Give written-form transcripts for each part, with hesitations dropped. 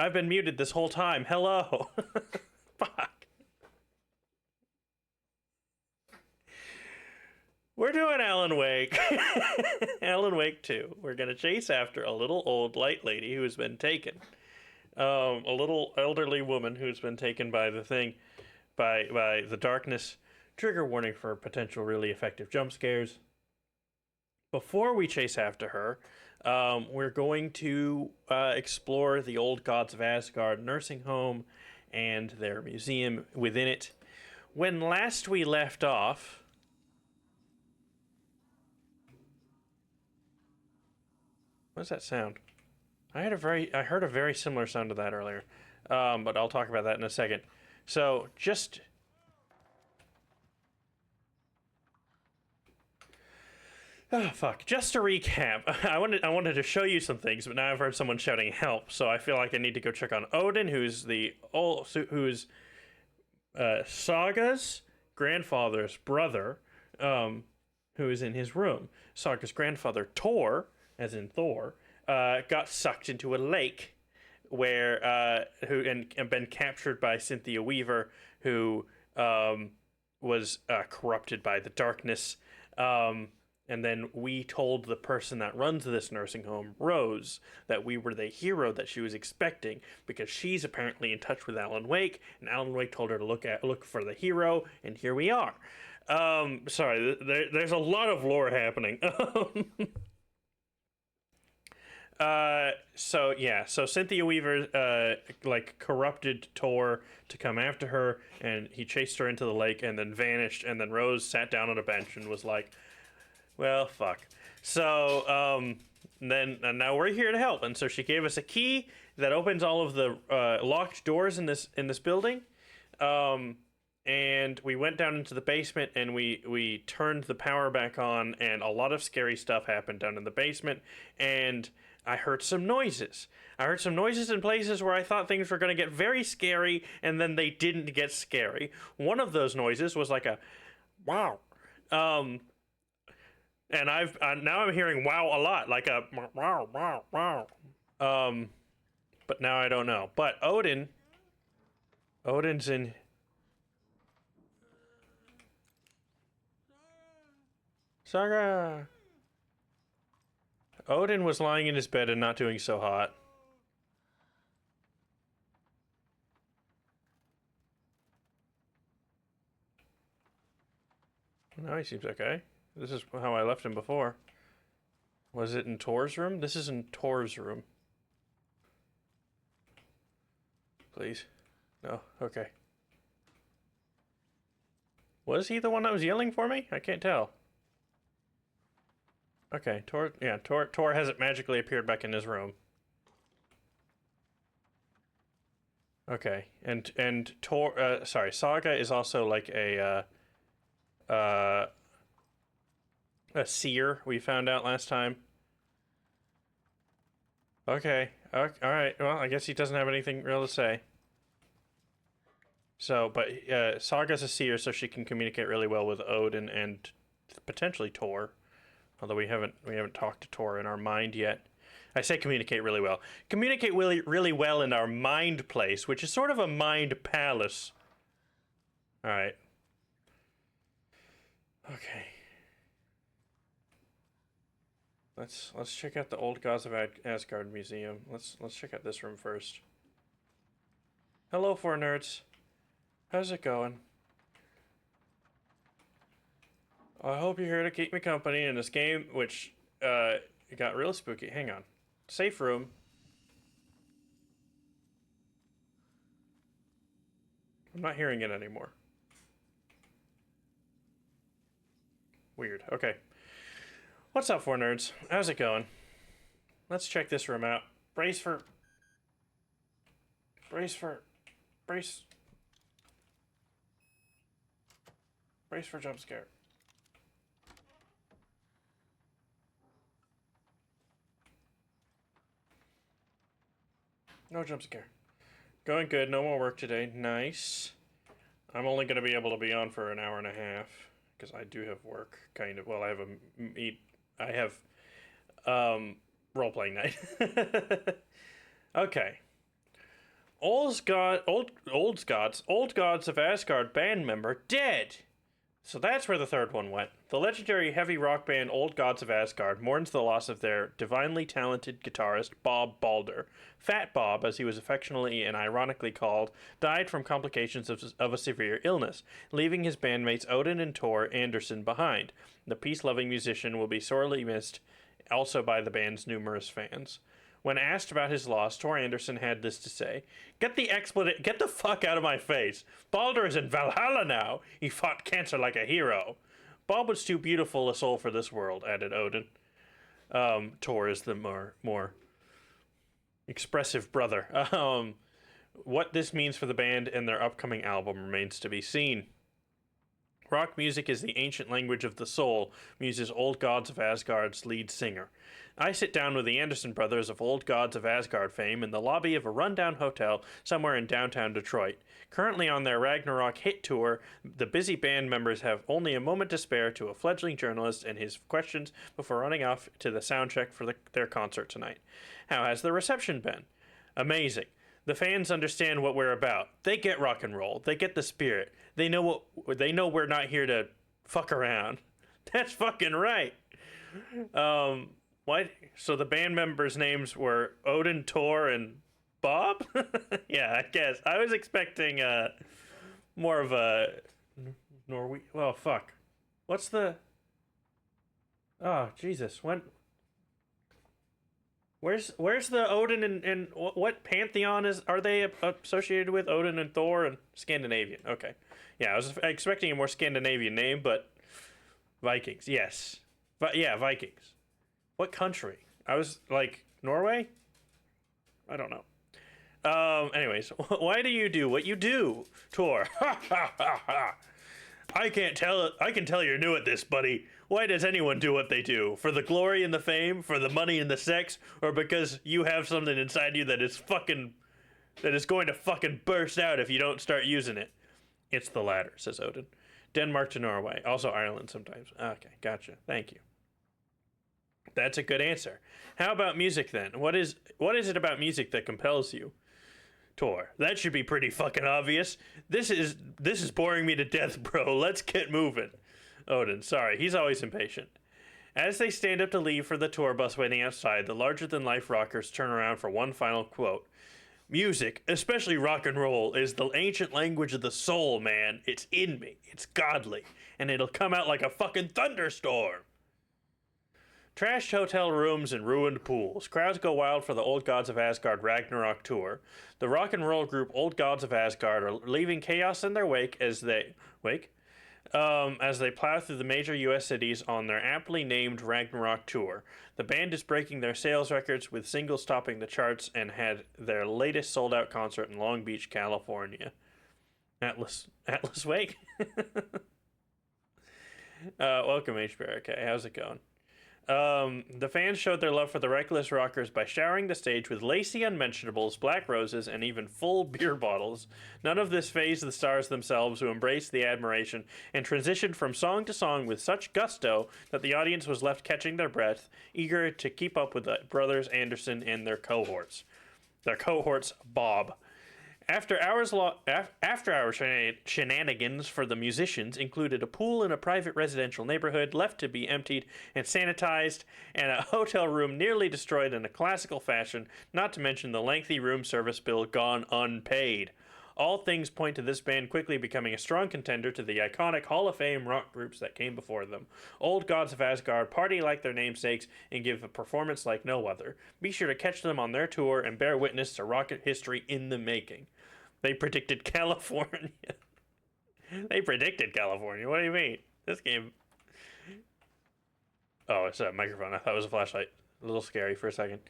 I've been muted this whole time. Hello. Fuck. We're doing Alan Wake. Alan Wake 2. We're going to chase after a little old light lady who has been taken. A little elderly woman who's been taken by the thing, by the darkness. Trigger warning for potential really effective jump scares. Before we chase after her, we're going to explore the old Gods of Asgard nursing home and their museum within it. When last we left off... What's that sound? I heard a very similar sound to that earlier, but I'll talk about that in a second. So just just to recap, I wanted to show you some things, but now I've heard someone shouting help, so I feel like I need to go check on Odin, who's Saga's grandfather's brother, who is in his room. Saga's grandfather, Tor, as in Thor, got sucked into a lake where and been captured by Cynthia Weaver, who was corrupted by the darkness. And then we told the person that runs this nursing home, Rose, that we were the hero that she was expecting, because she's apparently in touch with Alan Wake, and Alan Wake told her to look for the hero, and here we are. Sorry, there's a lot of lore happening. So Cynthia Weaver corrupted Tor to come after her, and he chased her into the lake and then vanished, and then Rose sat down on a bench and was like, well, fuck. So now we're here to help, and so she gave us a key that opens all of the locked doors in this building. And we went down into the basement, and we turned the power back on, and a lot of scary stuff happened down in the basement, and I heard some noises. I heard some noises in places where I thought things were going to get very scary, and then they didn't get scary. One of those noises was like a wow. And now I'm hearing wow a lot, like a wow, wow, wow. But now I don't know. But Odin's in. Saga. Odin was lying in his bed and not doing so hot. No, he seems okay. This is how I left him before. Was it in Tor's room? This is in Tor's room. Please. No, okay. Was he the one that was yelling for me? I can't tell. Okay, Tor hasn't magically appeared back in his room. Okay, and Saga is also like a seer, we found out last time. Okay, alright, well, I guess he doesn't have anything real to say. So, but Saga's a seer, so she can communicate really well with Odin and potentially Tor. Although we haven't talked to Tor in our mind yet. I say communicate really well. Communicate really well in our mind place, which is sort of a mind palace. All right. Okay. Let's check out the old Gods of Asgard museum. Let's check out this room first. Hello, 4nerds. How's it going? I hope you're here to keep me company in this game, which it got real spooky. Hang on. Safe room. I'm not hearing it anymore. Weird. Okay. What's up, 4nerds? How's it going? Let's check this room out. Brace for jump scare. No jump scare. Going good. No more work today. Nice. I'm only going to be able to be on for an hour and a half because I do have work. Kind of. Well, I have role-playing night. Okay. Old Gods of Asgard band member dead. So that's where the third one went. The legendary heavy rock band Old Gods of Asgard mourns the loss of their divinely talented guitarist Bob Balder. Fat Bob, as he was affectionately and ironically called, died from complications of a severe illness, leaving his bandmates Odin and Tor Anderson behind. The peace-loving musician will be sorely missed, also by the band's numerous fans. When asked about his loss, Tor Anderson had this to say: Get the fuck out of my face. Balder is in Valhalla now. He fought cancer like a hero. Bob was too beautiful a soul for this world, added Odin. Tor is the more expressive brother. What this means for the band and their upcoming album remains to be seen. Rock music is the ancient language of the soul, muses Old Gods of Asgard's lead singer. I sit down with the Anderson brothers of Old Gods of Asgard fame in the lobby of a rundown hotel somewhere in downtown Detroit. Currently on their Ragnarok hit tour, the busy band members have only a moment to spare to a fledgling journalist and his questions before running off to the soundcheck for their concert tonight. How has the reception been? Amazing. The fans understand what we're about. They get rock and roll. They get the spirit. They know we're not here to fuck around. That's fucking right. What? So the band members' names were Odin, Tor, and Bob? Yeah, I guess. I was expecting more of a Norwegian. Well, fuck. What's the? Oh, Jesus. Where's the Odin and what pantheon are they associated with? Odin and Thor and Scandinavian. Okay. Yeah, I was expecting a more Scandinavian name, but Vikings. Yes. But yeah, Vikings. What country? I was like Norway? I don't know. Anyways, why do you do what you do, Tor? I can tell you're new at this, buddy. Why does anyone do what they do? For the glory and the fame, for the money and the sex, or because you have something inside you that is going to fucking burst out if you don't start using it? It's the latter, says Odin. Denmark to Norway, also Ireland sometimes. Okay, gotcha. Thank you. That's a good answer. How about music then? What is it about music that compels you? Tor, that should be pretty fucking obvious. This is boring me to death, bro. Let's get moving. Odin, sorry, he's always impatient. As they stand up to leave for the tour bus waiting outside, the larger-than-life rockers turn around for one final quote. Music, especially rock and roll, is the ancient language of the soul, man. It's in me. It's godly. And it'll come out like a fucking thunderstorm. Trashed hotel rooms and ruined pools. Crowds go wild for the Old Gods of Asgard Ragnarok tour. The rock and roll group Old Gods of Asgard are leaving chaos in their wake as they plow through the major U.S. cities on their aptly named Ragnarok tour. The band is breaking their sales records with singles topping the charts and had their latest sold-out concert in Long Beach, California. Atlas Wake? Welcome, HBRK. How's it going? The fans showed their love for the reckless rockers by showering the stage with lacy unmentionables, black roses, and even full beer bottles. None of this fazed the stars themselves, who embraced the admiration and transitioned from song to song with such gusto that the audience was left catching their breath, eager to keep up with the brothers Anderson and their cohorts. Their cohorts, Bob. After hours shenanigans for the musicians included a pool in a private residential neighborhood left to be emptied and sanitized, and a hotel room nearly destroyed in a classical fashion, not to mention the lengthy room service bill gone unpaid. All things point to this band quickly becoming a strong contender to the iconic Hall of Fame rock groups that came before them. Old Gods of Asgard party like their namesakes and give a performance like no other. Be sure to catch them on their tour and bear witness to rocket history in the making. They predicted California. They predicted California. What do you mean? This game... Oh, it's a microphone. I thought it was a flashlight. A little scary for a second.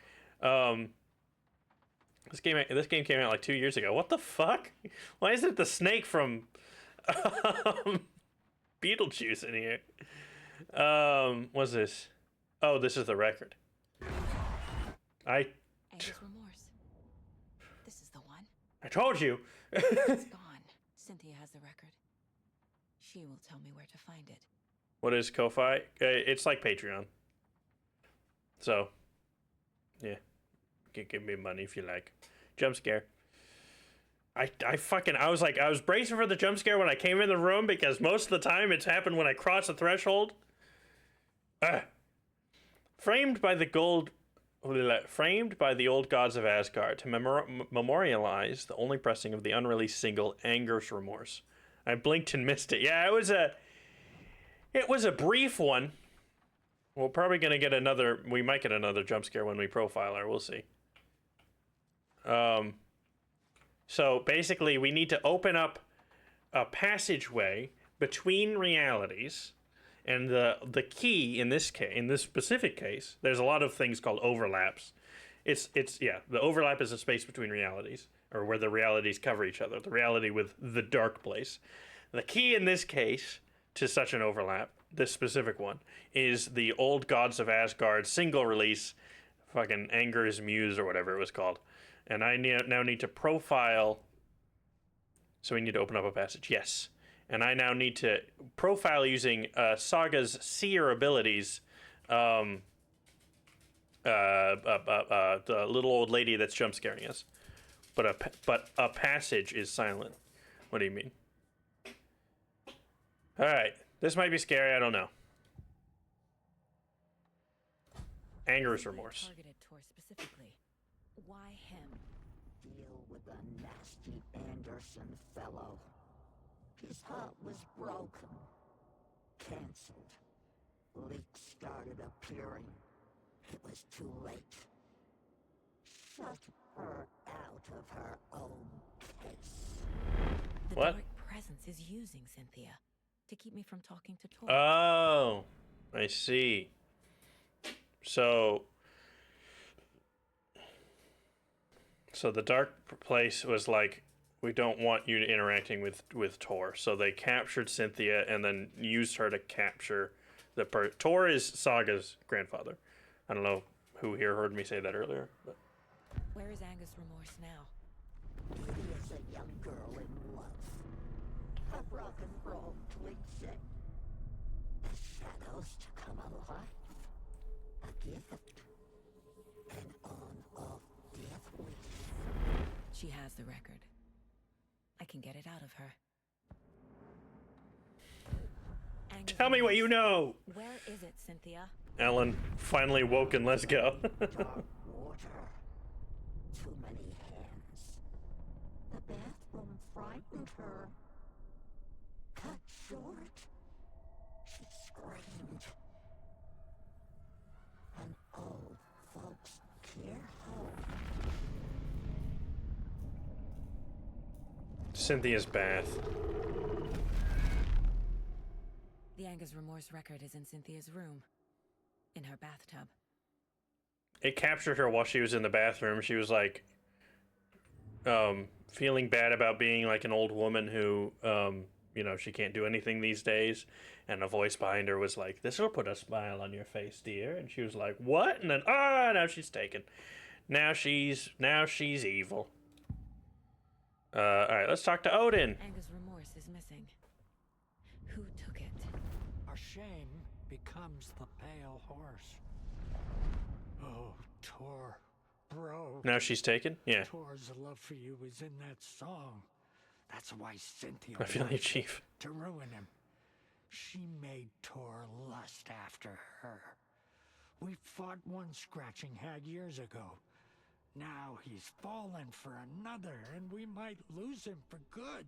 This game came out like 2 years ago. What the fuck? Why is it the snake from Beetlejuice in here? What's this? Oh, this is the record. Anger's remorse. This is the one. I told you. It's gone. Cynthia has the record. She will tell me where to find it. What is Ko-Fi? It's like Patreon. So, yeah. You can give me money if you like. Jump scare. I was bracing for the jump scare when I came in the room because most of the time it's happened when I cross a threshold. Framed by the old gods of Asgard to memorialize the only pressing of the unreleased single Anger's Remorse. I blinked and missed it. Yeah, it was a brief one. We're probably gonna get we might get another jump scare when we profile her. We'll see. So basically, we need to open up a passageway between realities, and the key in this specific case, there's a lot of things called overlaps. The overlap is a space between realities, or where the realities cover each other. The reality with the dark place. The key in this case to such an overlap, this specific one, is the Old Gods of Asgard single release, fucking Anger's Muse or whatever it was called. And I now need to profile. So we need to open up a passage. Yes. And I now need to profile using Saga's seer abilities. The little old lady that's jump scaring us. But a passage is silent. What do you mean? All right. This might be scary. I don't know. Anger's Remorse. Targeted Tor specifically. Why him? Deal with the nasty Anderson fellow. His heart was broken. Cancelled. Leaks started appearing. It was too late. Shut her out of her own case. The What? dark presence is using Cynthia to keep me from talking to Tor. Oh, I see. So the dark place was like, we don't want you interacting with Tor. So they captured Cynthia and then used her to capture Tor is Saga's grandfather. I don't know who here heard me say that earlier. But. Where is Angus Remorse now? Beauty is a young girl in love. A rock and roll to exist. The shadows to come alive. A gift. An on-off death wish. She has the record. I can get it out of her. Angus Tell me what you Remorse. know. Where is it, Cynthia? Alan finally woken. Let's go. Dark water. Too many hands. The bathroom frightened her. Cut short. She screamed. An old folks care home. Cynthia's bath. The Angus Remorse record is in Cynthia's room. In her bathtub. It captured her while she was in the bathroom. She was like, feeling bad about being like an old woman who, she can't do anything these days. And a voice behind her was like, "This will put a smile on your face, dear." And she was like, "What?" And then, now she's taken. Now she's evil. All right, let's talk to Odin. Angus Remorse is missing. Who took it? Our shame becomes the pale horse. Oh, Tor, bro. Now she's taken? Yeah. Tor's love for you is in that song. That's why Cynthia I feel you, wants Chief. to ruin him. She made Tor lust after her. We fought one scratching hag years ago. Now he's fallen for another, and we might lose him for good.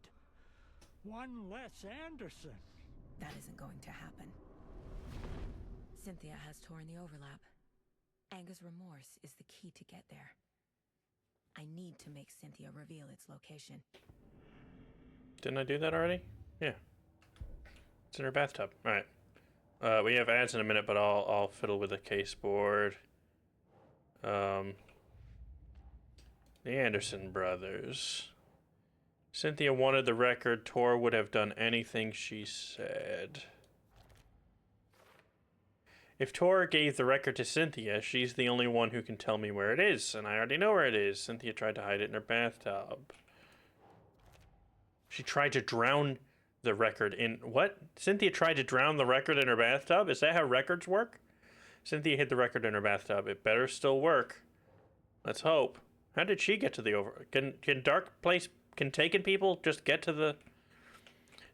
One less Anderson. That isn't going to happen. Cynthia has Tor in the overlap. Angus Remorse is the key to get there. I need to make Cynthia reveal its location. Didn't I do that already? Yeah. It's in her bathtub. All right. We have ads in a minute, but I'll fiddle with the case board. The Anderson brothers. Cynthia wanted the record. Tor would have done anything she said. If Tor gave the record to Cynthia, she's the only one who can tell me where it is, and I already know where it is. Cynthia tried to hide it in her bathtub. She tried to drown the record in... What? Cynthia tried to drown the record in her bathtub? Is that how records work? Cynthia hid the record in her bathtub. It better still work. Let's hope. How did she get to the over... Can Dark Place Can taken people just get to the...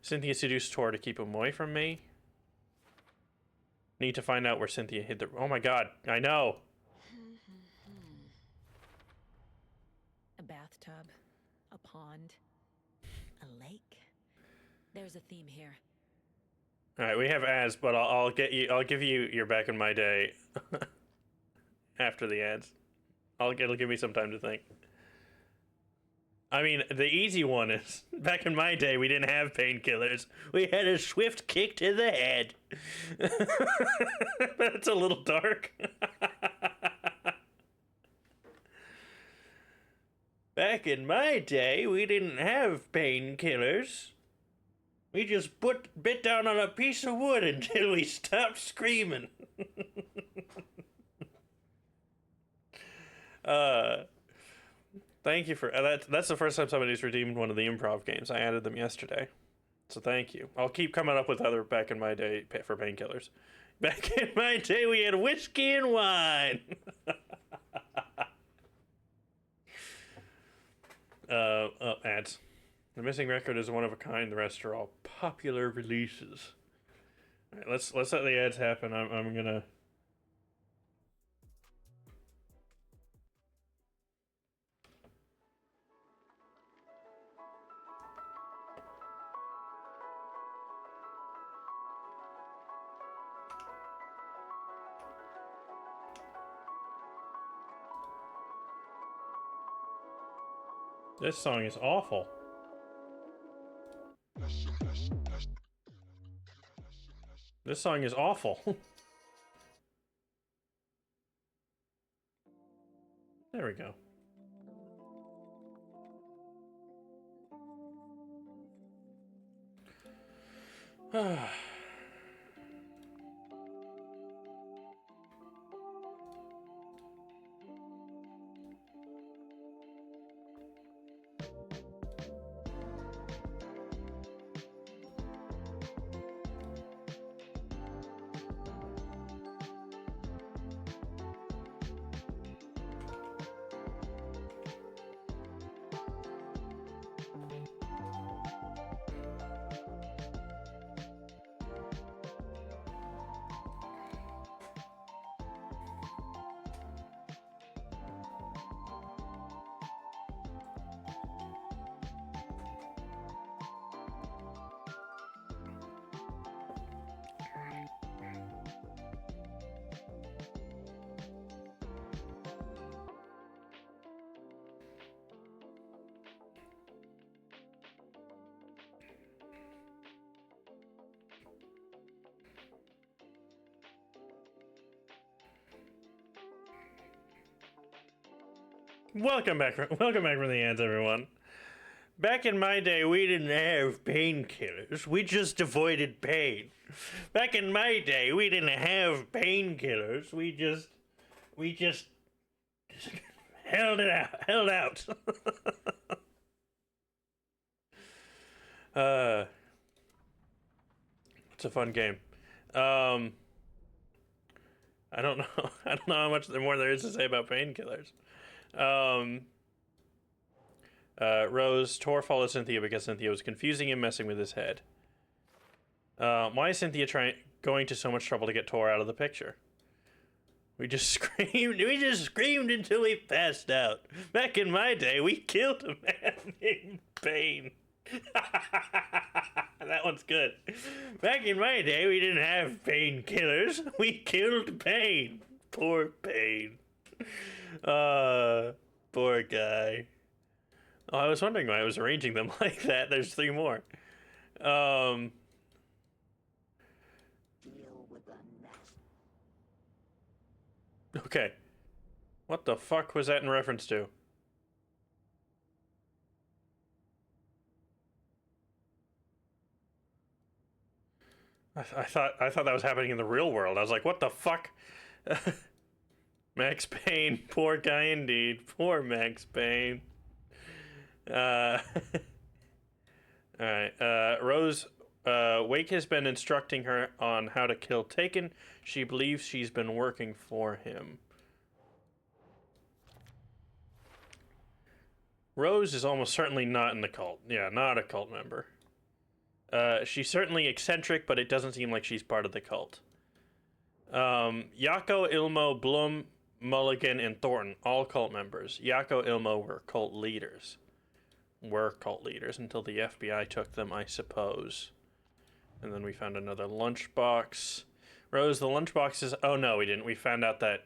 Cynthia seduced Tor to keep him away from me. Need to find out where Cynthia hid the... Oh my god, I know! A bathtub, a pond, a lake. There's a theme here. All right, we have ads, but I'll give you your back in my day after the ads. It'll give me some time to think. I mean, the easy one is back in my day we didn't have painkillers. We had a swift kick to the head. That's a little dark. Back in my day we didn't have painkillers. We just bit down on a piece of wood until we stopped screaming. Thank you for that's the first time somebody's redeemed one of the improv games. I added them yesterday, so thank you. I'll keep coming up with other back in my day for painkillers. Back in my day, we had whiskey and wine. Ads. The missing record is one of a kind. The rest are all popular releases. All right, let's let the ads happen. I'm gonna. This song is awful. This song is awful. There we go. Welcome back from the ads, everyone. Back in my day, we didn't have painkillers. We just avoided pain. Back in my day, we didn't have painkillers. We just held out. It's a fun game. I don't know. I don't know how much more there is to say about painkillers. Rose, Tor followed Cynthia because Cynthia was confusing him, messing with his head. Why is Cynthia going to so much trouble to get Tor out of the picture? We just screamed until we passed out. Back in my day, we killed a man named Pain. That one's good. Back in my day, we didn't have painkillers. We killed Pain. Poor Pain. Poor guy. Oh, I was wondering why I was arranging them like that. There's 3 more. Deal with the mess. Okay. What the fuck was that in reference to? I thought that was happening in the real world. I was like, what the fuck? Max Payne, poor guy indeed. Poor Max Payne. Alright, Rose, Wake has been instructing her on how to kill Taken. She believes she's been working for him. Rose is almost certainly not in the cult. Yeah, not a cult member. She's certainly eccentric, but it doesn't seem like she's part of the cult. Yako, Ilmo, Blum, Mulligan, and Thornton, all cult members. Yako, Ilmo were cult leaders. Were cult leaders until the FBI took them, I suppose. And then we found another lunchbox. Rose, the lunchbox is... Oh, no, we didn't. We found out that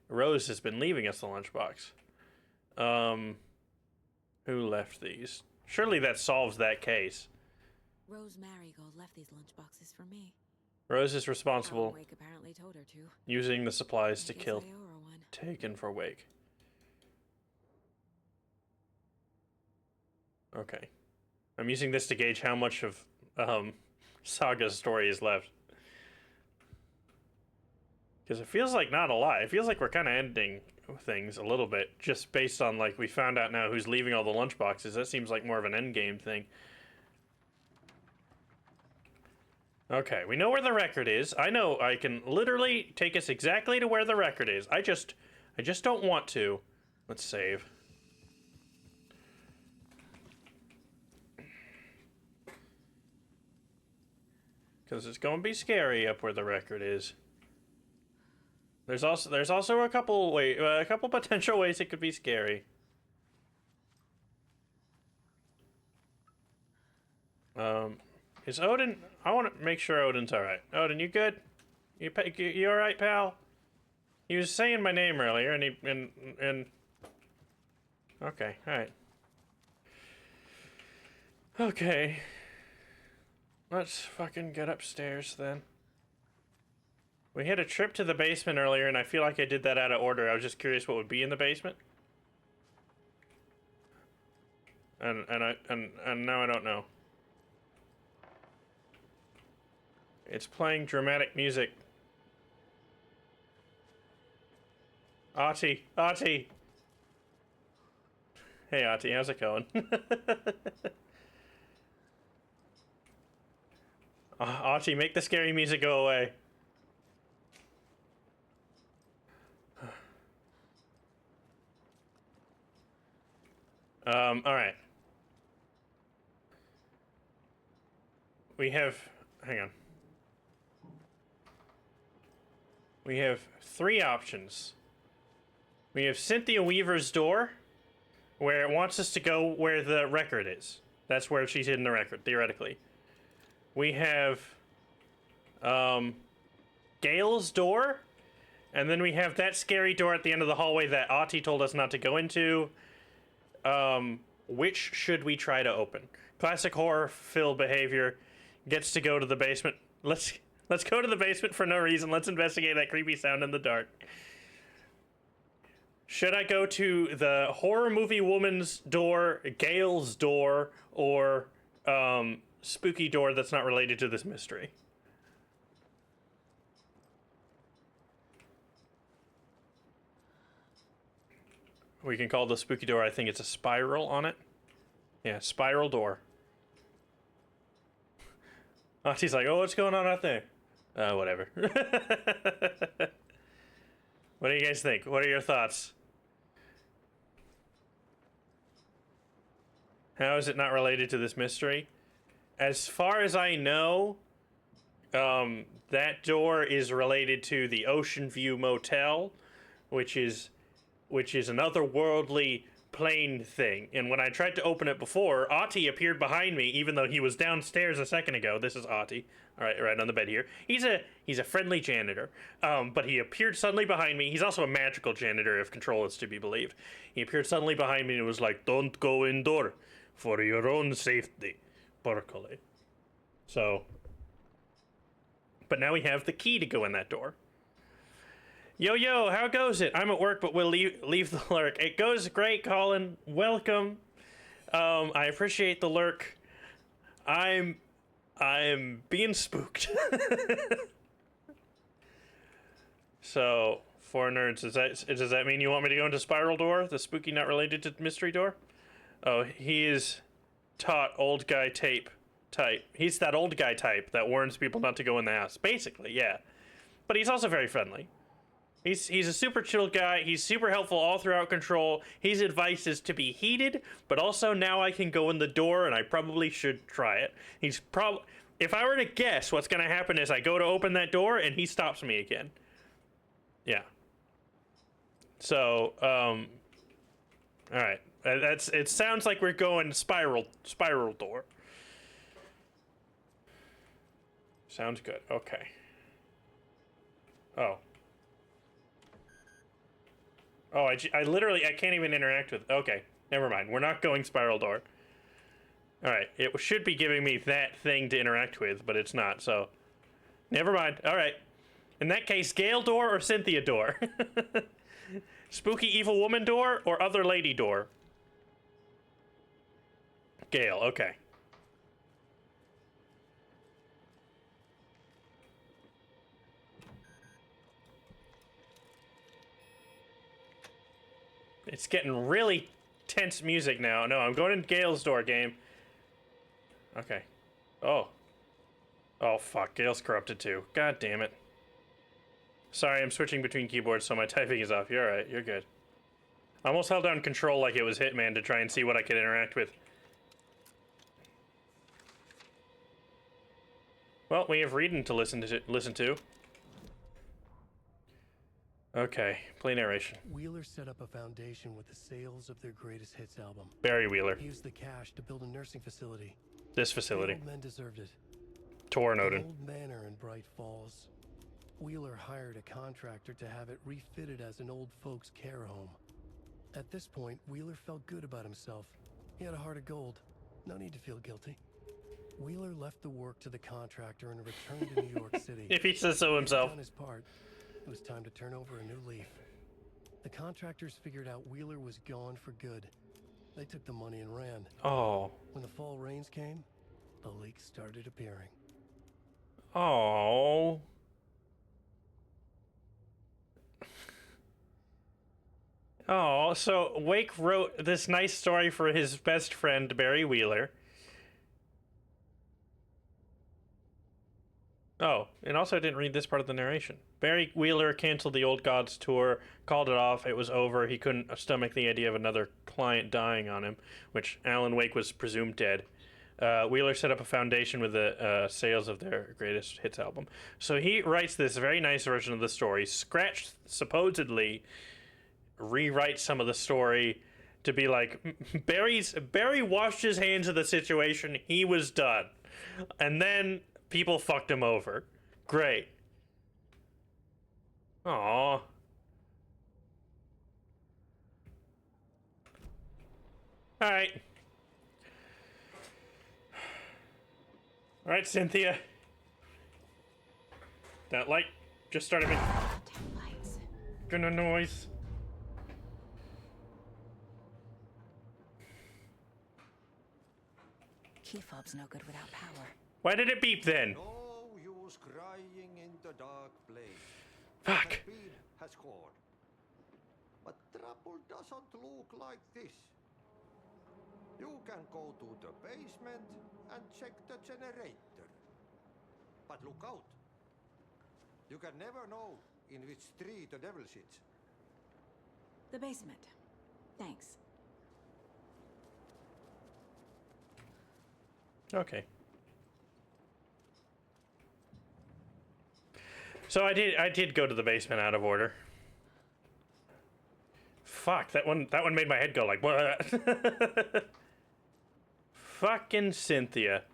Rose has been leaving us the lunchbox. Who left these? Surely that solves that case. Rose Marigold left these lunchboxes for me. Rose is responsible. Wake apparently told her to. Using the supplies to I guess kill. I owe her one. Taken for Wake. Okay. I'm using this to gauge how much of Saga's story is left. Because it feels like not a lot. It feels like we're kind of ending things a little bit, just based on, like, we found out now who's leaving all the lunchboxes. That seems like more of an endgame thing. Okay, we know where the record is. I know I can literally take us exactly to where the record is. I just don't want to. Let's save. Because it's going to be scary up where the record is. There's also a couple potential ways it could be scary. Is Odin? I want to make sure Odin's all right. Odin, you good? You all right, pal? He was saying my name earlier, and okay, all right. Okay. Let's fucking get upstairs then. We had a trip to the basement earlier, and I feel like I did that out of order. I was just curious what would be in the basement. And now I don't know. It's playing dramatic music. Artie. Hey Artie, how's it going? Archie, make the scary music go away. Alright. We have... Hang on. We have 3 options. We have Cynthia Weaver's door, where it wants us to go where the record is. That's where she's hidden the record, theoretically. We have Gail's door, and then we have that scary door at the end of the hallway that Ati told us not to go into. Which should we try to open? Classic horror-filled behavior. Gets to go to the basement. Let's go to the basement for no reason. Let's investigate that creepy sound in the dark. Should I go to the horror movie woman's door, Gail's door, or spooky door that's not related to this mystery? We can call the spooky door, I think it's a spiral on it. Yeah, spiral door. Auntie's like, oh, what's going on out there? Whatever. What do you guys think? What are your thoughts? How is it not related to this mystery? As far as I know, that door is related to the Ocean View Motel, which is an otherworldly plane thing. And when I tried to open it before, Ati appeared behind me, even though he was downstairs a second ago. This is Ati, all right on the bed here. He's a friendly janitor, but he appeared suddenly behind me. He's also a magical janitor, if Control is to be believed. He appeared suddenly behind me and was like, "Don't go indoor, for your own safety, Berkeley." So, but now we have the key to go in that door. Yo, how goes it? I'm at work, but we'll leave the lurk. It goes great, Colin. Welcome. I appreciate the lurk. I'm being spooked. So, for nerds, does that mean you want me to go into Spiral Door, the spooky not related to mystery door? Oh, he is taut old guy type. He's that old guy type that warns people not to go in the house. Basically, yeah. But he's also very friendly. He's a super chill guy. He's super helpful all throughout Control. His advice is to be heated, but also now I can go in the door, and I probably should try it. He's probably... If I were to guess, what's going to happen is I go to open that door, and he stops me again. Yeah. So, all right. It sounds like we're going spiral door. Sounds good. Okay. Oh. Oh, I literally, I can't even interact with... Okay, never mind. We're not going spiral door. Alright, it should be giving me that thing to interact with, but it's not, so... Never mind. Alright. In that case, Gale door or Cynthia door? Spooky evil woman door or other lady door? Gale, okay. It's getting really tense music now. No, I'm going in Gale's door, game. Okay. Oh. Oh, fuck. Gale's corrupted, too. God damn it. Sorry, I'm switching between keyboards, so my typing is off. You're alright. You're good. I almost held down Control like it was Hitman to try and see what I could interact with. Well, we have reading to listen to. Okay, play narration. Wheeler set up a foundation with the sales of their greatest hits album. Barry Wheeler. He used the cash to build a nursing facility. This facility. The old men deserved it. Torn An Odin. old manor in Bright Falls. Wheeler hired a contractor to have it refitted as an old folks' care home. At this point, Wheeler felt good about himself. He had a heart of gold. No need to feel guilty. Wheeler left the work to the contractor and returned to New York City. If he says so himself. He had done his part. It was time to turn over a new leaf. The contractors figured out Wheeler was gone for good. They took the money and ran. Oh. When the fall rains came, the leaks started appearing. Oh. Oh, so Wake wrote this nice story for his best friend, Barry Wheeler. Oh, and also I didn't read this part of the narration. Barry Wheeler canceled the Old Gods tour, called it off, it was over, he couldn't stomach the idea of another client dying on him, which Alan Wake was presumed dead. Wheeler set up a foundation with the sales of their greatest hits album. So he writes this very nice version of the story, supposedly rewrites some of the story to be like, Barry washed his hands of the situation, he was done. And then people fucked him over. Great. Aww. Alright. Alright, Cynthia. That light just started making gonna noise. Key fob's no good without power. Why did it beep then? No use crying in the dark place. Fuck. The beam has scored. But trouble doesn't look like this. You can go to the basement and check the generator. But look out. You can never know in which tree the devil sits. The basement. Thanks. Okay. So I did go to the basement out of order. Fuck, that one made my head go like, what? Fucking Cynthia.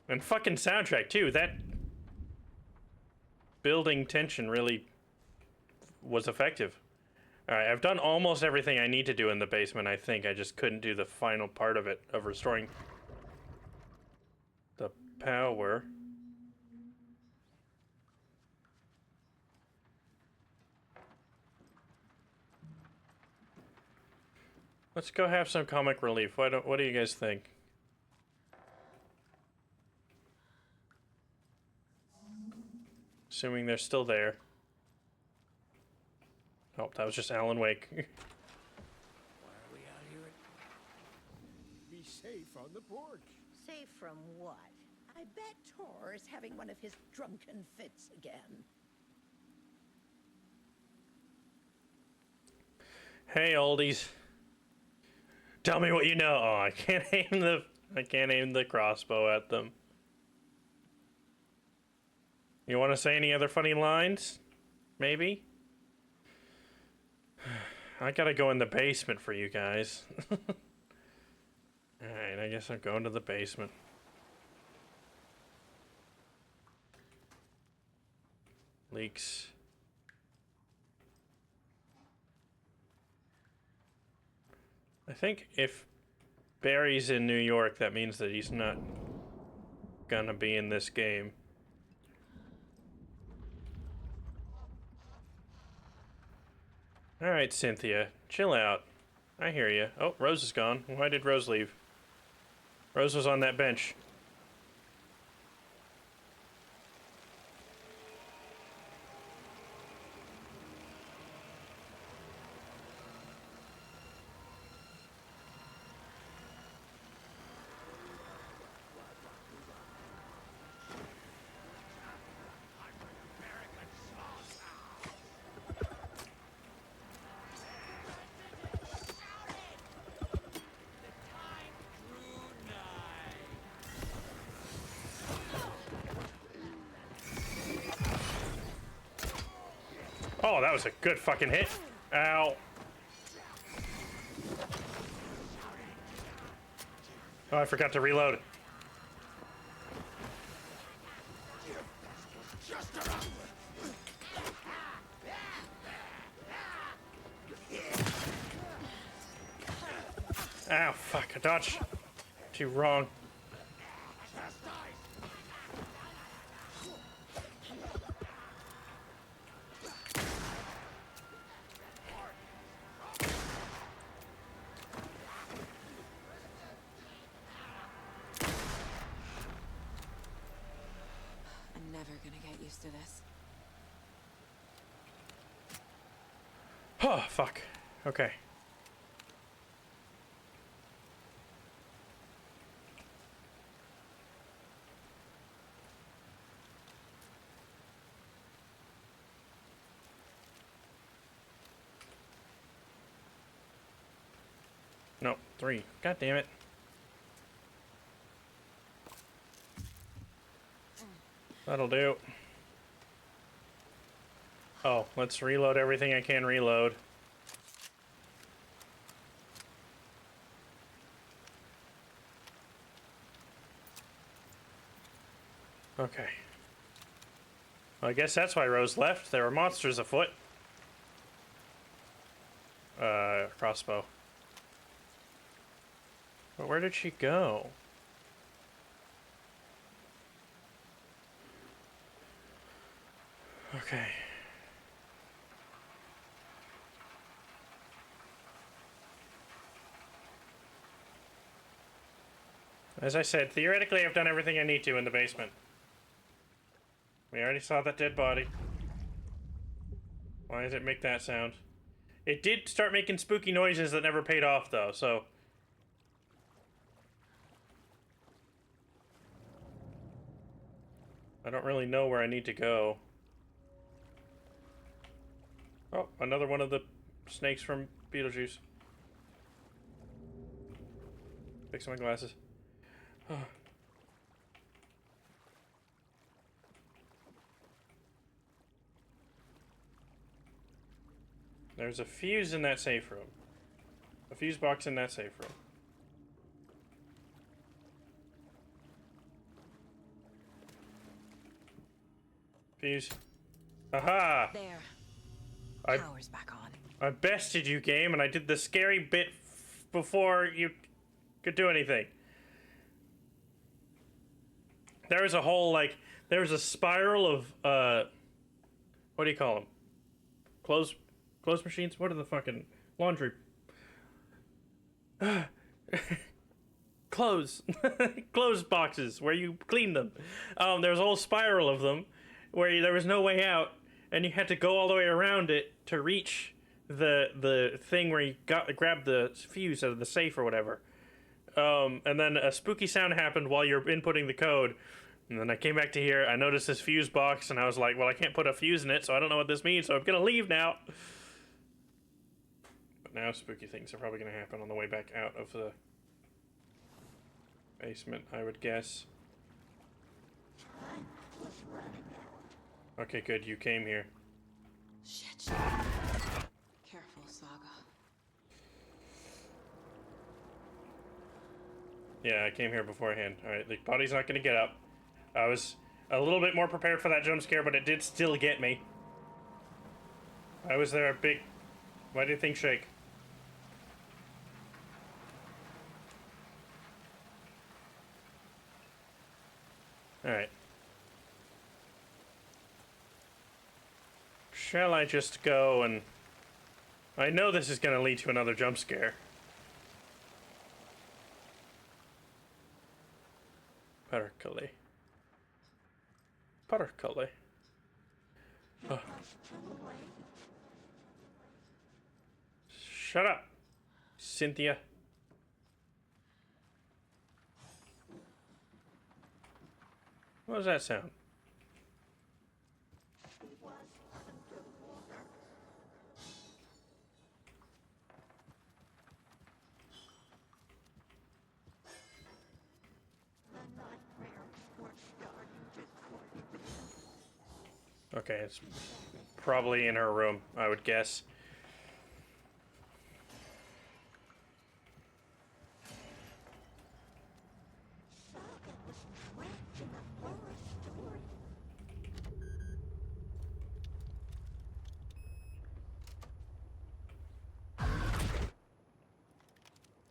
And fucking soundtrack too. That building tension really was effective. Alright, I've done almost everything I need to do in the basement, I think. I just couldn't do the final part of it, of restoring the power. Let's go have some comic relief. What do you guys think? Assuming they're still there. Oh, that was just Alan Wake. Why are we out here? Be safe on the porch. Safe from what? I bet Tor is having one of his drunken fits again. Hey, oldies. Tell me what you know. Oh, I can't aim the crossbow at them. You want to say any other funny lines? Maybe? I gotta go in the basement for you guys. Alright, I guess I'm going to the basement. Leaks. I think if Barry's in New York, that means that he's not gonna be in this game. Alright, Cynthia. Chill out. I hear you. Oh, Rose is gone. Why did Rose leave? Rose was on that bench. Oh, that was a good fucking hit. Ow. Oh, I forgot to reload. Ow, fuck, I dodged. Too wrong. I'm never gonna get used to this. Oh, fuck. Okay. No, 3. God damn it. That'll do. Oh, let's reload everything I can reload. Okay. Well, I guess that's why Rose left. There were monsters afoot. Crossbow. But where did she go? Okay. As I said, theoretically I've done everything I need to in the basement. We already saw that dead body. Why does it make that sound? It did start making spooky noises that never paid off, though, so... I don't really know where I need to go. Oh, another one of the snakes from Beetlejuice. Fix my glasses. There's a fuse in that safe room. A fuse box in that safe room. Fuse. Aha! There. I Power's back on. I bested you, game, and I did the scary bit before you could do anything. There was a whole, like, there was a spiral of, what do you call them? Clothes machines? What are the fucking laundry? Clothes. Clothes boxes where you clean them. There was a whole spiral of them where there was no way out, and you had to go all the way around it to reach the thing where you grab the fuse out of the safe or whatever. And then a spooky sound happened while you're inputting the code. And then I came back to here, I noticed this fuse box, and I was like, well, I can't put a fuse in it, so I don't know what this means, so I'm gonna leave now. But now spooky things are probably going to happen on the way back out of the basement, I would guess. Time was running out. Okay, good. You came here. Shit. Careful, Saga. Yeah, I came here beforehand. Alright, the body's not going to get up. I was a little bit more prepared for that jump scare, but it did still get me. Why was there a big... Why did things shake? Alright. Shall I just go and... I know this is going to lead to another jump scare. Perkele. Perkele. Oh. Shut up, Cynthia. What was that sound? She was underwater. The nightmares were starting to creep in. Okay, it's probably in her room, I would guess. Saga was trapped in a horror story.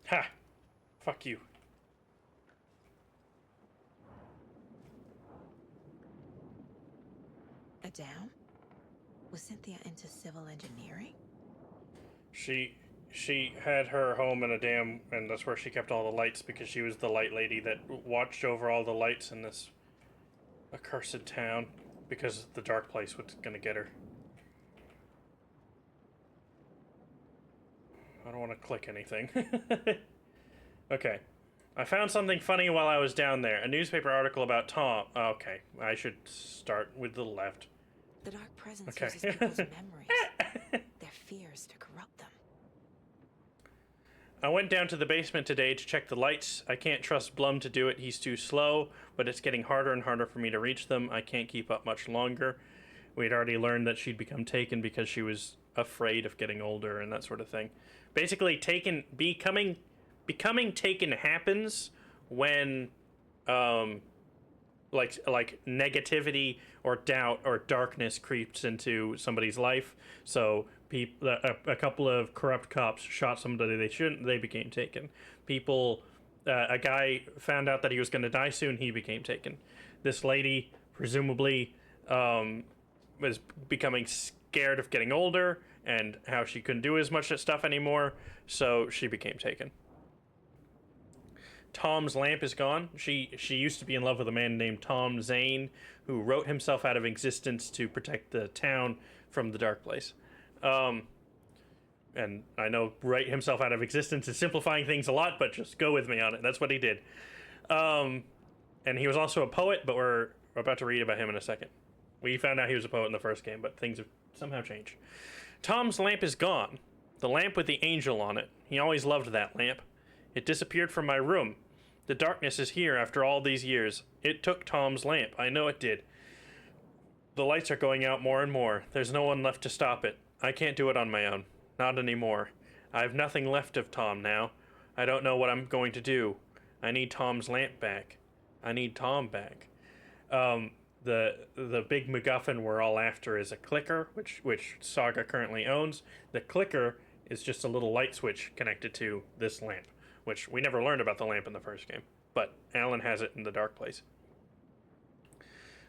Ha! Fuck you. A dam? Was Cynthia into civil engineering? She had her home in a dam, and that's where she kept all the lights, because she was the light lady that watched over all the lights in this accursed town, because the dark place was gonna get her. I don't want to click anything. Okay. I found something funny while I was down there. A newspaper article about Tom. Okay, I should start with the left. The dark presence Okay. uses people's memories, their fears to corrupt them. I went down to the basement today to check the lights. I can't trust Blum to do it. He's too slow, but it's getting harder and harder for me to reach them. I can't keep up much longer. We'd already learned that she'd become taken because she was afraid of getting older and that sort of thing. Basically, becoming taken happens when like negativity or doubt or darkness creeps into somebody's life. So a couple of corrupt cops shot somebody they shouldn't. They became taken. A guy found out that he was going to die soon. He became taken. This lady presumably was becoming scared of getting older and how she couldn't do as much stuff anymore. So she became taken. Tom's lamp is gone. She used to be in love with a man named Tom Zane, who wrote himself out of existence to protect the town from the dark place. And I know write himself out of existence is simplifying things a lot, but just go with me on it. That's what he did. And he was also a poet, but we're about to read about him in a second. We found out he was a poet in the first game, but things have somehow changed. Tom's lamp is gone. The lamp with the angel on it. He always loved that lamp. It disappeared from my room. The darkness is here after all these years. It took Tom's lamp. I know it did. The lights are going out more and more. There's no one left to stop it. I can't do it on my own. Not anymore. I have nothing left of Tom now. I don't know what I'm going to do. I need Tom's lamp back. I need Tom back. The big MacGuffin we're all after is a clicker, which Saga currently owns. The clicker is just a little light switch connected to this lamp, which we never learned about the lamp in the first game, but Alan has it in the dark place.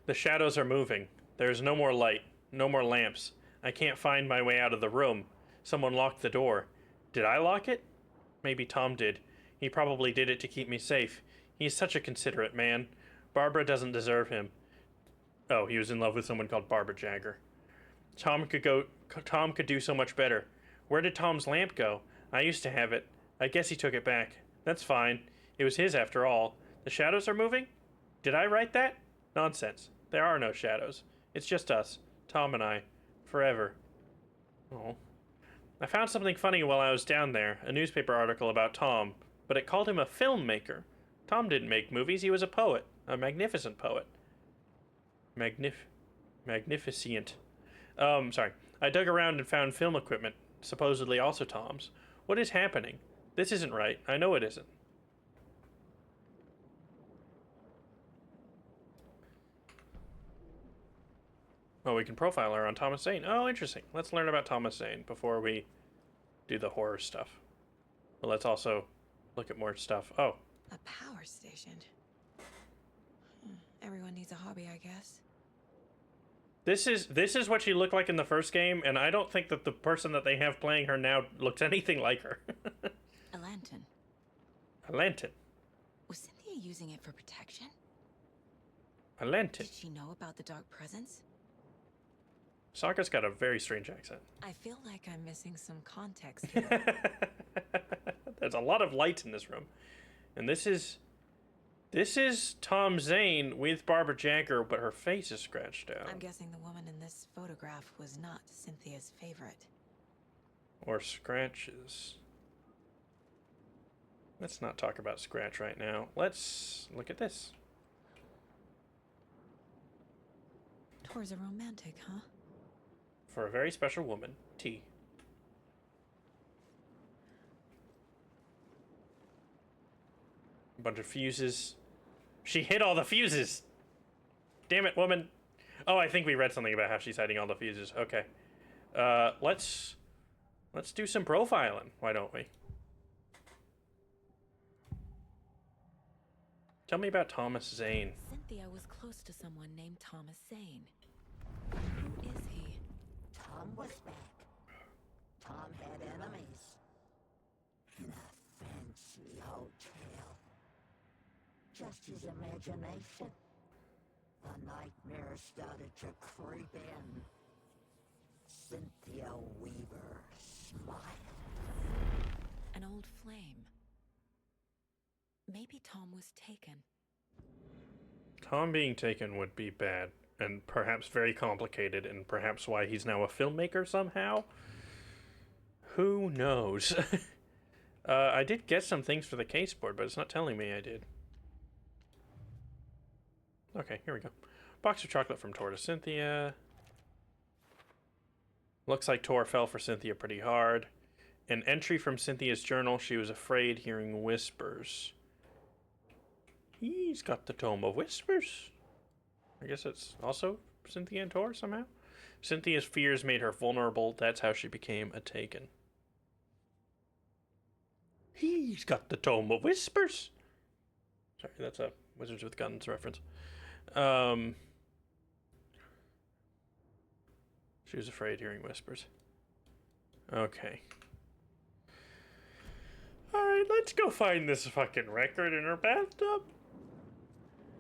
The shadows are moving. There's no more light, no more lamps. I can't find my way out of the room. Someone locked the door. Did I lock it? Maybe Tom did. He probably did it to keep me safe. He's such a considerate man. Barbara doesn't deserve him. Oh, he was in love with someone called Barbara Jagger. Tom could do so much better. Where did Tom's lamp go? I used to have it. I guess he took it back. That's fine. It was his after all. The shadows are moving? Did I write that? Nonsense. There are no shadows. It's just us. Tom and I. Forever. Oh. I found something funny while I was down there, a newspaper article about Tom, but it called him a filmmaker. Tom didn't make movies, he was a poet. A magnificent poet. Magnificent. Sorry. I dug around and found film equipment, supposedly also Tom's. What is happening? This isn't right. I know it isn't. Oh, we can profile her on Thomas Zane. Oh, interesting. Let's learn about Thomas Zane before we do the horror stuff. But let's also look at more stuff. Oh. A power station. Everyone needs a hobby, I guess. This is what she looked like in the first game, and I don't think that the person that they have playing her now looks anything like her. A lantern. A lantern. Was Cynthia using it for protection? A lantern. Did she know about the dark presence? Sokka's got a very strange accent. I feel like I'm missing some context here. There's a lot of light in this room. And this is Tom Zane with Barbara Jagger, but her face is scratched out. I'm guessing the woman in this photograph was not Cynthia's favorite. Or Scratch's. Let's not talk about Scratch right now. Let's look at this. Tor's a romantic, huh? For a very special woman, T. A bunch of fuses. She hid all the fuses! Damn it, woman! Oh, I think we read something about how she's hiding all the fuses. Okay. Let's do some profiling, why don't we? Tell me about Thomas Zane. Cynthia was close to someone named Thomas Zane. Who is he? Tom was back. Tom had enemies. In a fancy hotel. Just his imagination. The nightmare started to creep in. Cynthia Weaver smiled. An old flame. Maybe Tom was taken. Tom being taken would be bad, and perhaps very complicated, and perhaps why he's now a filmmaker somehow? Who knows? I did get some things for the case board, but it's not telling me I did. Okay, here we go. Box of chocolate from Tor to Cynthia. Looks like Tor fell for Cynthia pretty hard. An entry from Cynthia's journal. She was afraid hearing whispers. He's got the Tome of Whispers. I guess it's also Cynthia and Tor somehow. Cynthia's fears made her vulnerable. That's how she became a Taken. He's got the Tome of Whispers. Sorry, that's a Wizards with Guns reference. She was afraid hearing whispers. Okay. Alright, let's go find this fucking record in her bathtub.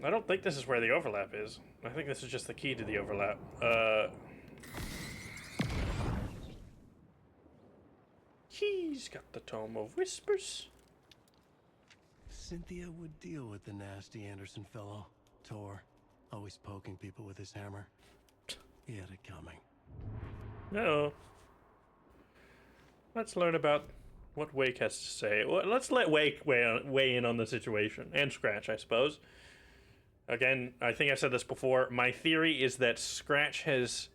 I don't think this is where the overlap is. I think this is just the key to the overlap. He's got the Tome of Whispers. Cynthia would deal with the nasty Anderson fellow. Tor, always poking people with his hammer. He had it coming. No. Let's learn about what Wake has to say. Well, let's let Wake weigh in on the situation. And Scratch, I suppose. Again, I think I said this before. My theory is that Scratch is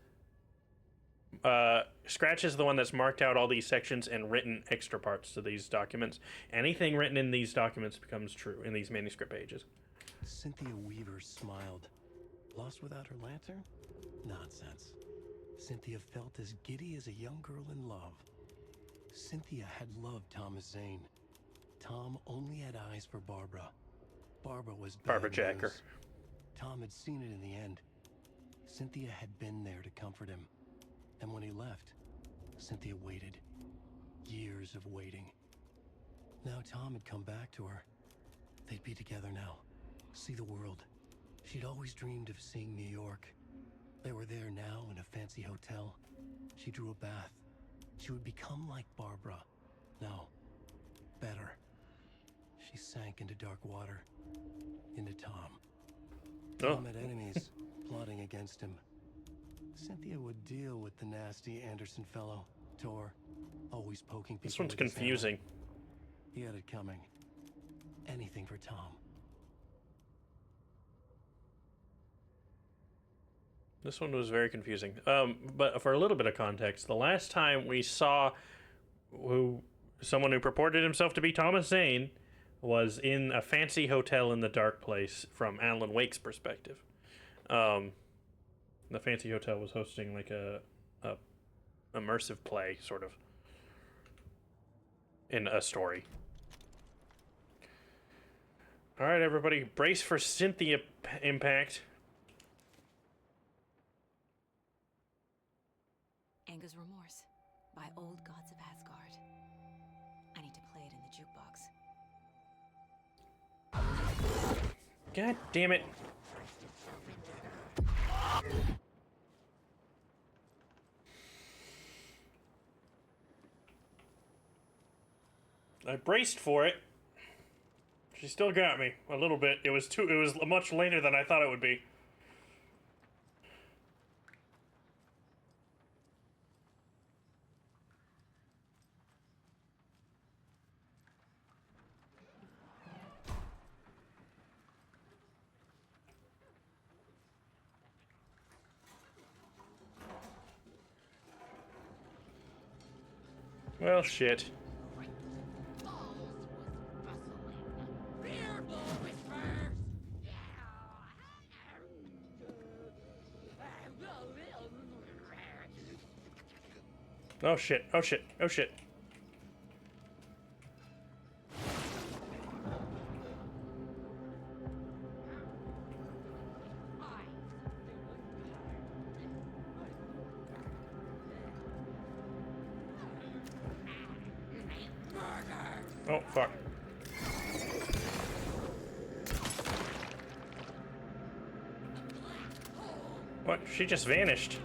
the one that's marked out all these sections and written extra parts to these documents. Anything written in these documents becomes true in these manuscript pages. Cynthia Weaver smiled. Lost without her lantern? Nonsense. Cynthia felt as giddy as a young girl in love. Cynthia had loved Thomas Zane. Tom only had eyes for Barbara. Barbara was bad Barbara Jagger. news. Tom had seen it in the end. Cynthia had been there to comfort him. And when he left, Cynthia waited. Years of waiting. Now Tom had come back to her. They'd be together now. See the world. She'd always dreamed of seeing New York. They were there now in a fancy hotel. She drew a bath. She would become like Barbara. No, better. She sank into dark water. Into Tom. Tom had enemies plotting against him. Cynthia would deal with the nasty Anderson fellow, Tor. always poking people. This one's with his hammer. confusing. He had it coming. Anything for Tom. This one was very confusing. But for a little bit of context, the last time we saw someone who purported himself to be Thomas Zane was in a fancy hotel in the dark place from Alan Wake's perspective. The fancy hotel was hosting like a immersive play, sort of, in a story. All right, everybody, brace for Cynthia impact. Anger's Remorse by Old Gods of Asgard. I need to play it in the jukebox. God damn it. I braced for it. She still got me a little bit. It was much later than I thought it would be. Well, shit. Oh shit, oh shit, oh shit. Oh, fuck. What? She just vanished.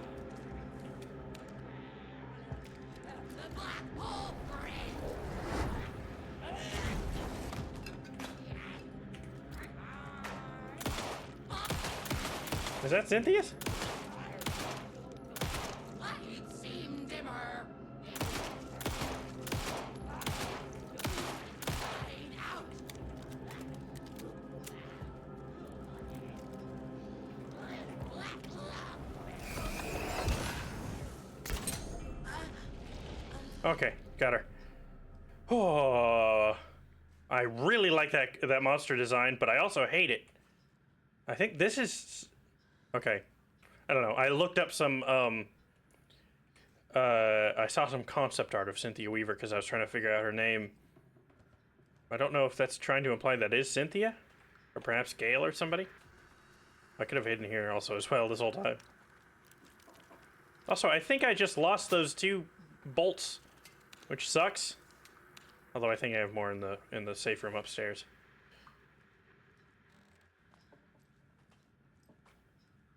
Is that Cynthia's? Okay, got her. Oh, I really like that monster design, but I also hate it. I think this is okay. I don't know. I looked up some. I saw some concept art of Cynthia Weaver because I was trying to figure out her name. I don't know if that's trying to imply that is Cynthia, or perhaps Gale or somebody. I could have hidden here also as well this whole time. Also, I think I just lost those 2 bolts, which sucks. Although I think I have more in the safe room upstairs.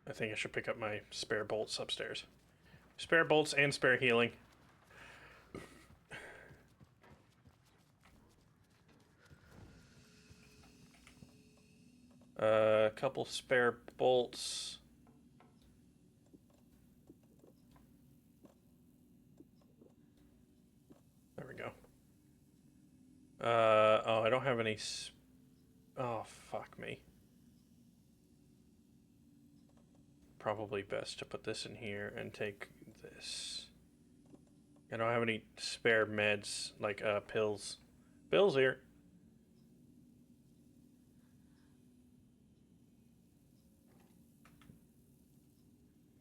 I think I should pick up my spare bolts upstairs. Spare bolts and spare healing. A couple spare bolts. There we go. Oh, I don't have any. Oh, fuck me. Probably best to put this in here and take this. I don't have any spare meds, like pills. Pills here.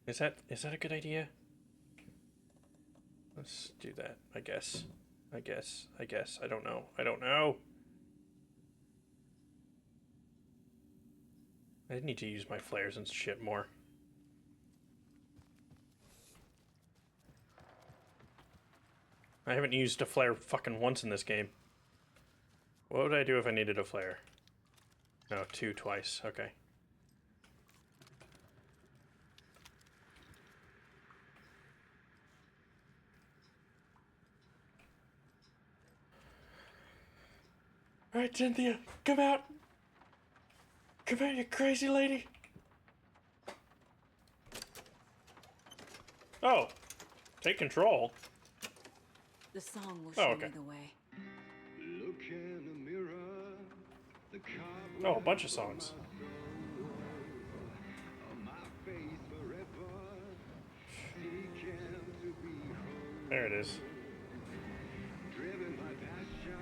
Is that a good idea? Let's do that, I guess. I don't know. I need to use my flares and shit more. I haven't used a flare fucking once in this game. What would I do if I needed a flare? No, 2 twice. Okay. Alright, Cynthia, come out! Come out, you crazy lady! Oh, take control. The song will Oh, show okay. me the way. Look in the mirror, the cobwebs Oh, a bunch of songs. on my face forever, seeking to be whole, There it is. driven by passion,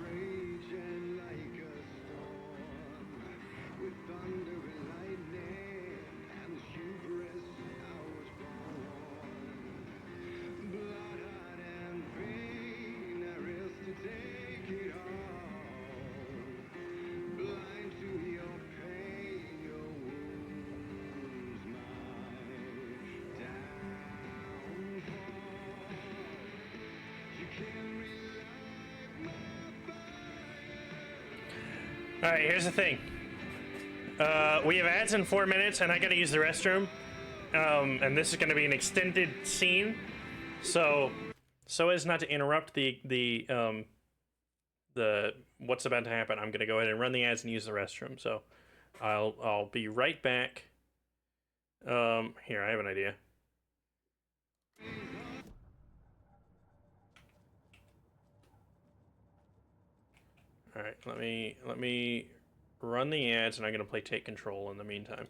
raging like a storm, with thunder and lightning and hubris I was born. Blood, heart, and pain, I risk to take it all. Blind to your pain, your wounds, my downfall. You can't relight my fire. All right, here's the thing. We have ads in 4 minutes, and I gotta use the restroom. And this is gonna be an extended scene, so as not to interrupt the what's about to happen, I'm gonna go ahead and run the ads and use the restroom. So I'll be right back. Here, I have an idea. All right, let me run the ads, and I'm gonna play Take Control in the meantime.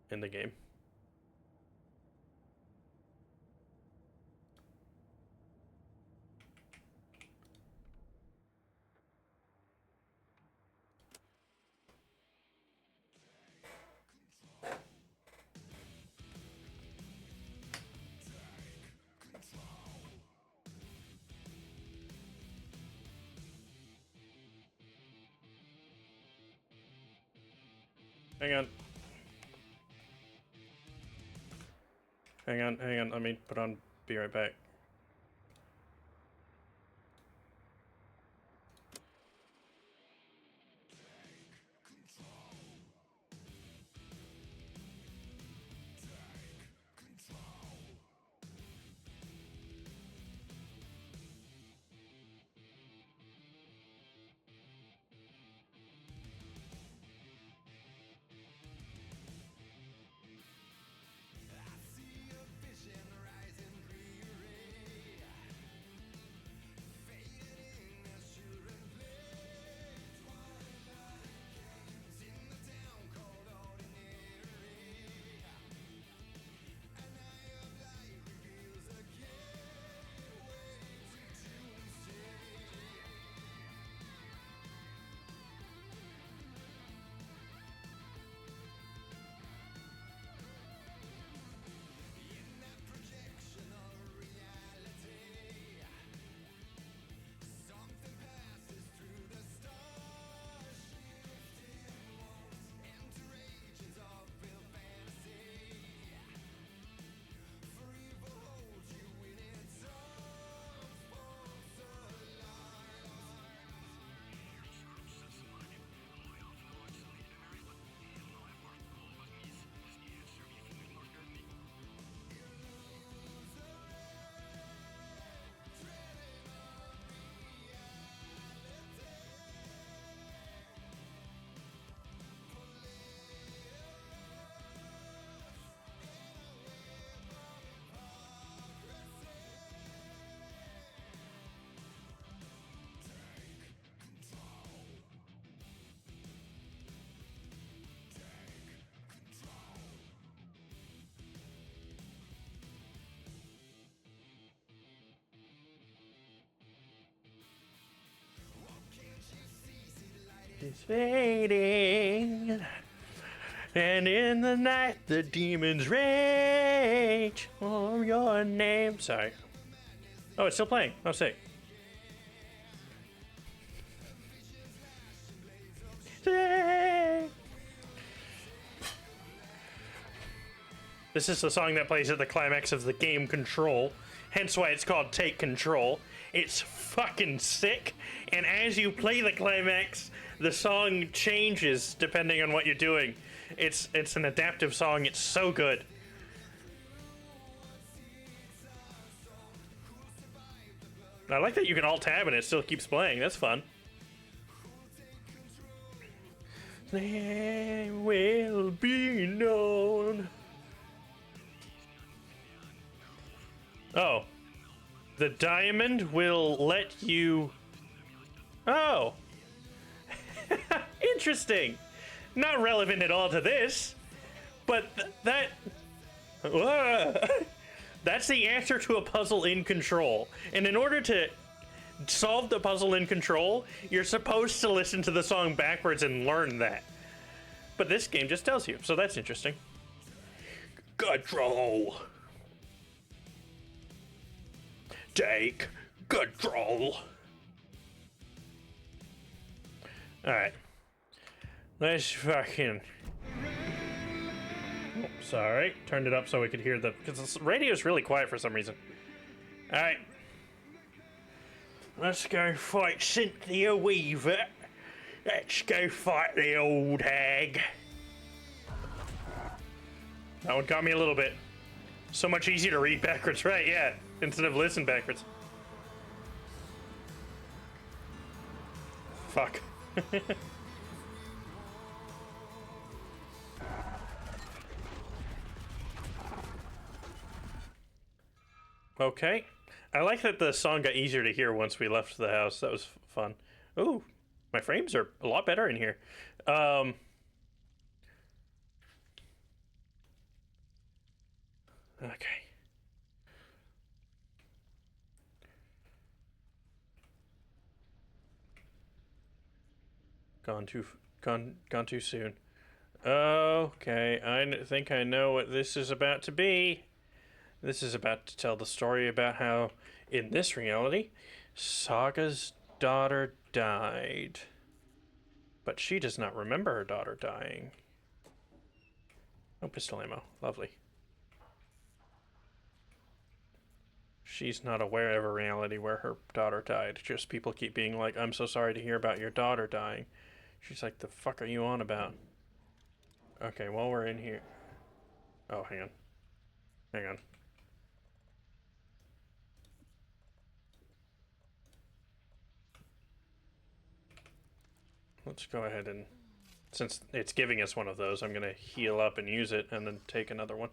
In the game. Hang on. Hang on. Let me put on. Be right back. It's fading, and in the night the demons rage for your name. Sorry. Oh, it's still playing. Oh, sick. This is the song that plays at the climax of the game Control, hence why it's called Take Control. It's fucking sick, and as you play the climax, the song changes depending on what you're doing. It's an adaptive song. It's so good. I like that you can alt-tab and it still keeps playing. That's fun. Name will be known. Oh. The diamond will let you... Oh. Interesting. Not relevant at all to this, but that's the answer to a puzzle in Control. And in order to solve the puzzle in Control, you're supposed to listen to the song backwards and learn that. But this game just tells you, so that's interesting. Control. Take control. Alright. Let's fucking... Oh, sorry. Turned it up so we could hear the... Because the radio's really quiet for some reason. Alright. Let's go fight Cynthia Weaver. Let's go fight the old hag. That one got me a little bit. So much easier to read backwards, right? Yeah. Instead of listen backwards. Fuck. Okay. I like that the song got easier to hear once we left the house. That was fun. Ooh, my frames are a lot better in here. Okay. Gone too soon. Okay, I think I know what this is about to be. This is about to tell the story about how, in this reality, Saga's daughter died. But she does not remember her daughter dying. Oh, pistol ammo. Lovely. She's not aware of a reality where her daughter died. Just people keep being like, I'm so sorry to hear about your daughter dying. She's like, the fuck are you on about? Okay, while we're in here... Oh, hang on. Hang on. Let's go ahead and... Since it's giving us one of those, I'm gonna heal up and use it, and then take another one.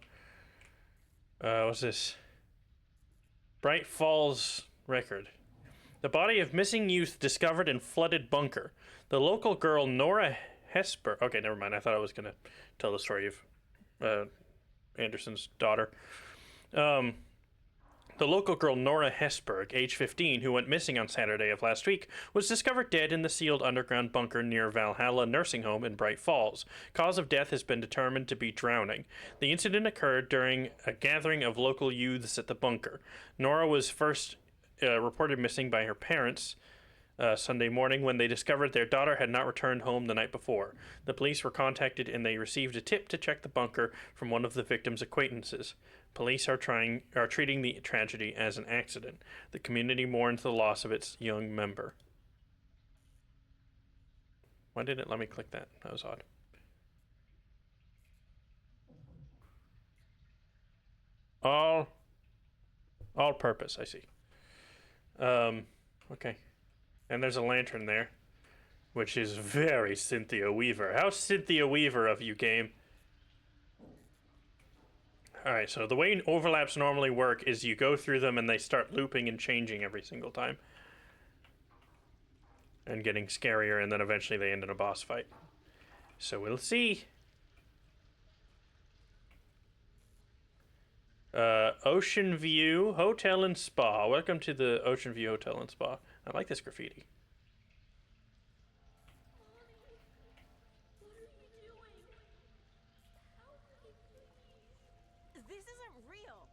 What's this? Bright Falls record. The body of missing youth discovered in flooded bunker. The local girl Nora Hesper... Okay, never mind. I thought I was gonna tell the story of Anderson's daughter. The local girl Nora Hesberg, age 15, who went missing on Saturday of last week, was discovered dead in the sealed underground bunker near Valhalla Nursing Home in Bright Falls. Cause of death has been determined to be drowning. The incident occurred during a gathering of local youths at the bunker. Nora was first reported missing by her parents Sunday morning when they discovered their daughter had not returned home the night before. The police were contacted and they received a tip to check the bunker from one of the victim's acquaintances. Police are treating the tragedy as an accident. The community mourns the loss of its young member. Why didn't it let me click that? That was odd. All purpose, I see. Okay. And there's a lantern there, which is very Cynthia Weaver. How Cynthia Weaver of you, game? Alright, so the way overlaps normally work is you go through them and they start looping and changing every single time. And getting scarier, and then eventually they end in a boss fight. So we'll see. Ocean View Hotel and Spa. Welcome to the Ocean View Hotel and Spa. I like this graffiti. This isn't real.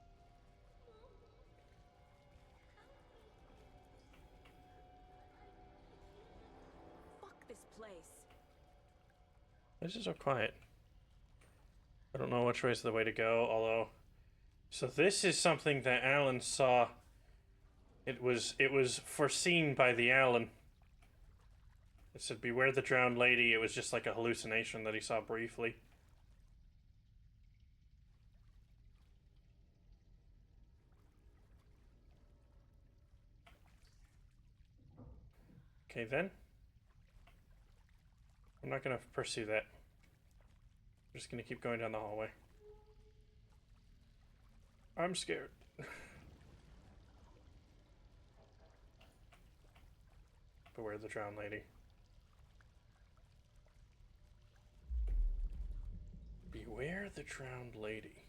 Fuck this place. This is so quiet. I don't know which way is the way to go, although... So this is something that Alan saw. It was foreseen by the Alan. It said, beware the drowned lady. It was just like a hallucination that he saw briefly. Okay, then. I'm not gonna pursue that. I'm just gonna keep going down the hallway. I'm scared. Beware the drowned lady. Beware the drowned lady.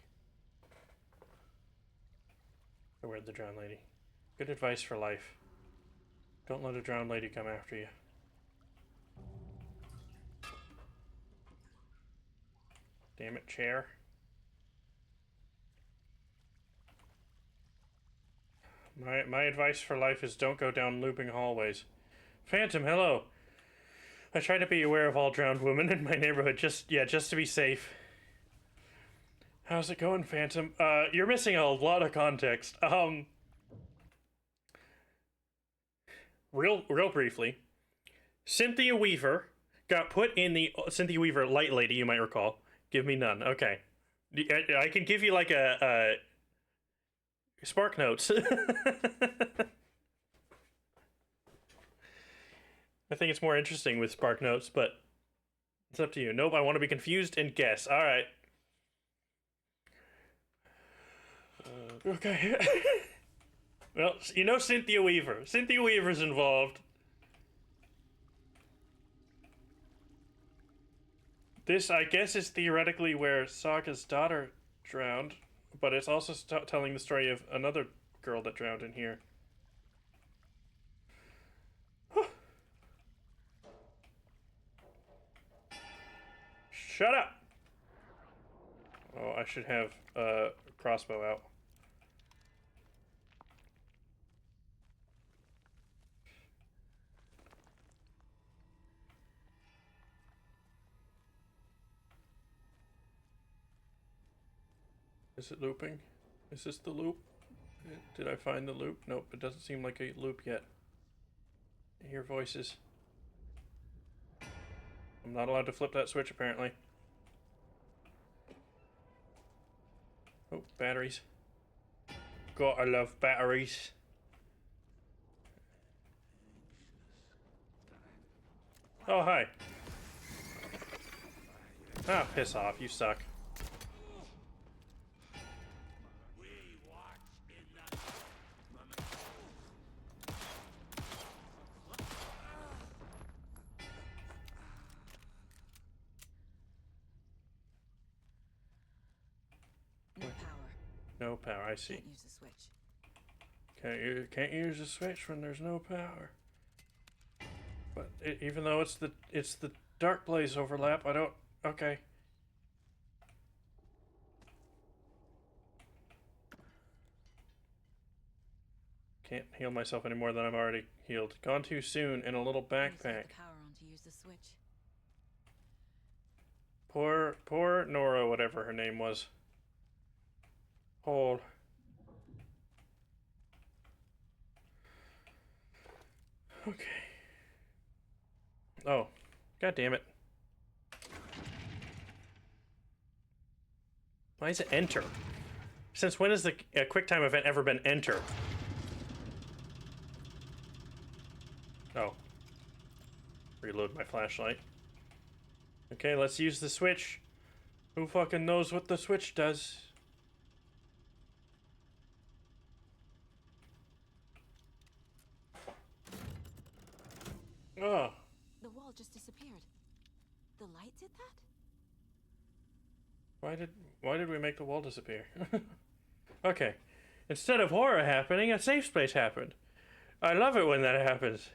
Beware the drowned lady. Good advice for life. Don't let a drowned lady come after you. Damn it, chair. My advice for life is don't go down looping hallways. Phantom, hello. I try to be aware of all drowned women in my neighborhood, just to be safe. How's it going, Phantom? You're missing a lot of context. Real briefly, Cynthia Weaver got put in the Cynthia Weaver Light Lady, you might recall. Give me none. Okay. I can give you like a Spark Notes. I think it's more interesting with Spark Notes, but it's up to you. Nope, I want to be confused and guess. All right. Okay. Well, you know Cynthia Weaver. Cynthia Weaver's involved. This, I guess, is theoretically where Saga's daughter drowned, but it's also telling the story of another girl that drowned in here. Shut up! Oh, I should have a crossbow out. Is it looping? Is this the loop? Did I find the loop? Nope, it doesn't seem like a loop yet. I hear voices. I'm not allowed to flip that switch, apparently. Oh, batteries. God, I love batteries. Oh, hi. Ah, piss off, you suck. No power, I see. Can't use the switch. Can't use the switch when there's no power. But even though it's the Dark Blaze overlap, I don't. Okay. Can't heal myself any more than I'm already healed. Gone too soon in a little backpack. Power on to use the switch. Poor Nora, whatever her name was. Hold. Okay. Oh, god damn it. Why is it enter? Since when has the QuickTime event ever been enter? Oh. Reload my flashlight. Okay, let's use the switch. Who fucking knows what the switch does? Oh. The wall just disappeared. The light did that? Why did we make the wall disappear? Okay. Instead of horror happening, a safe space happened. I love it when that happens.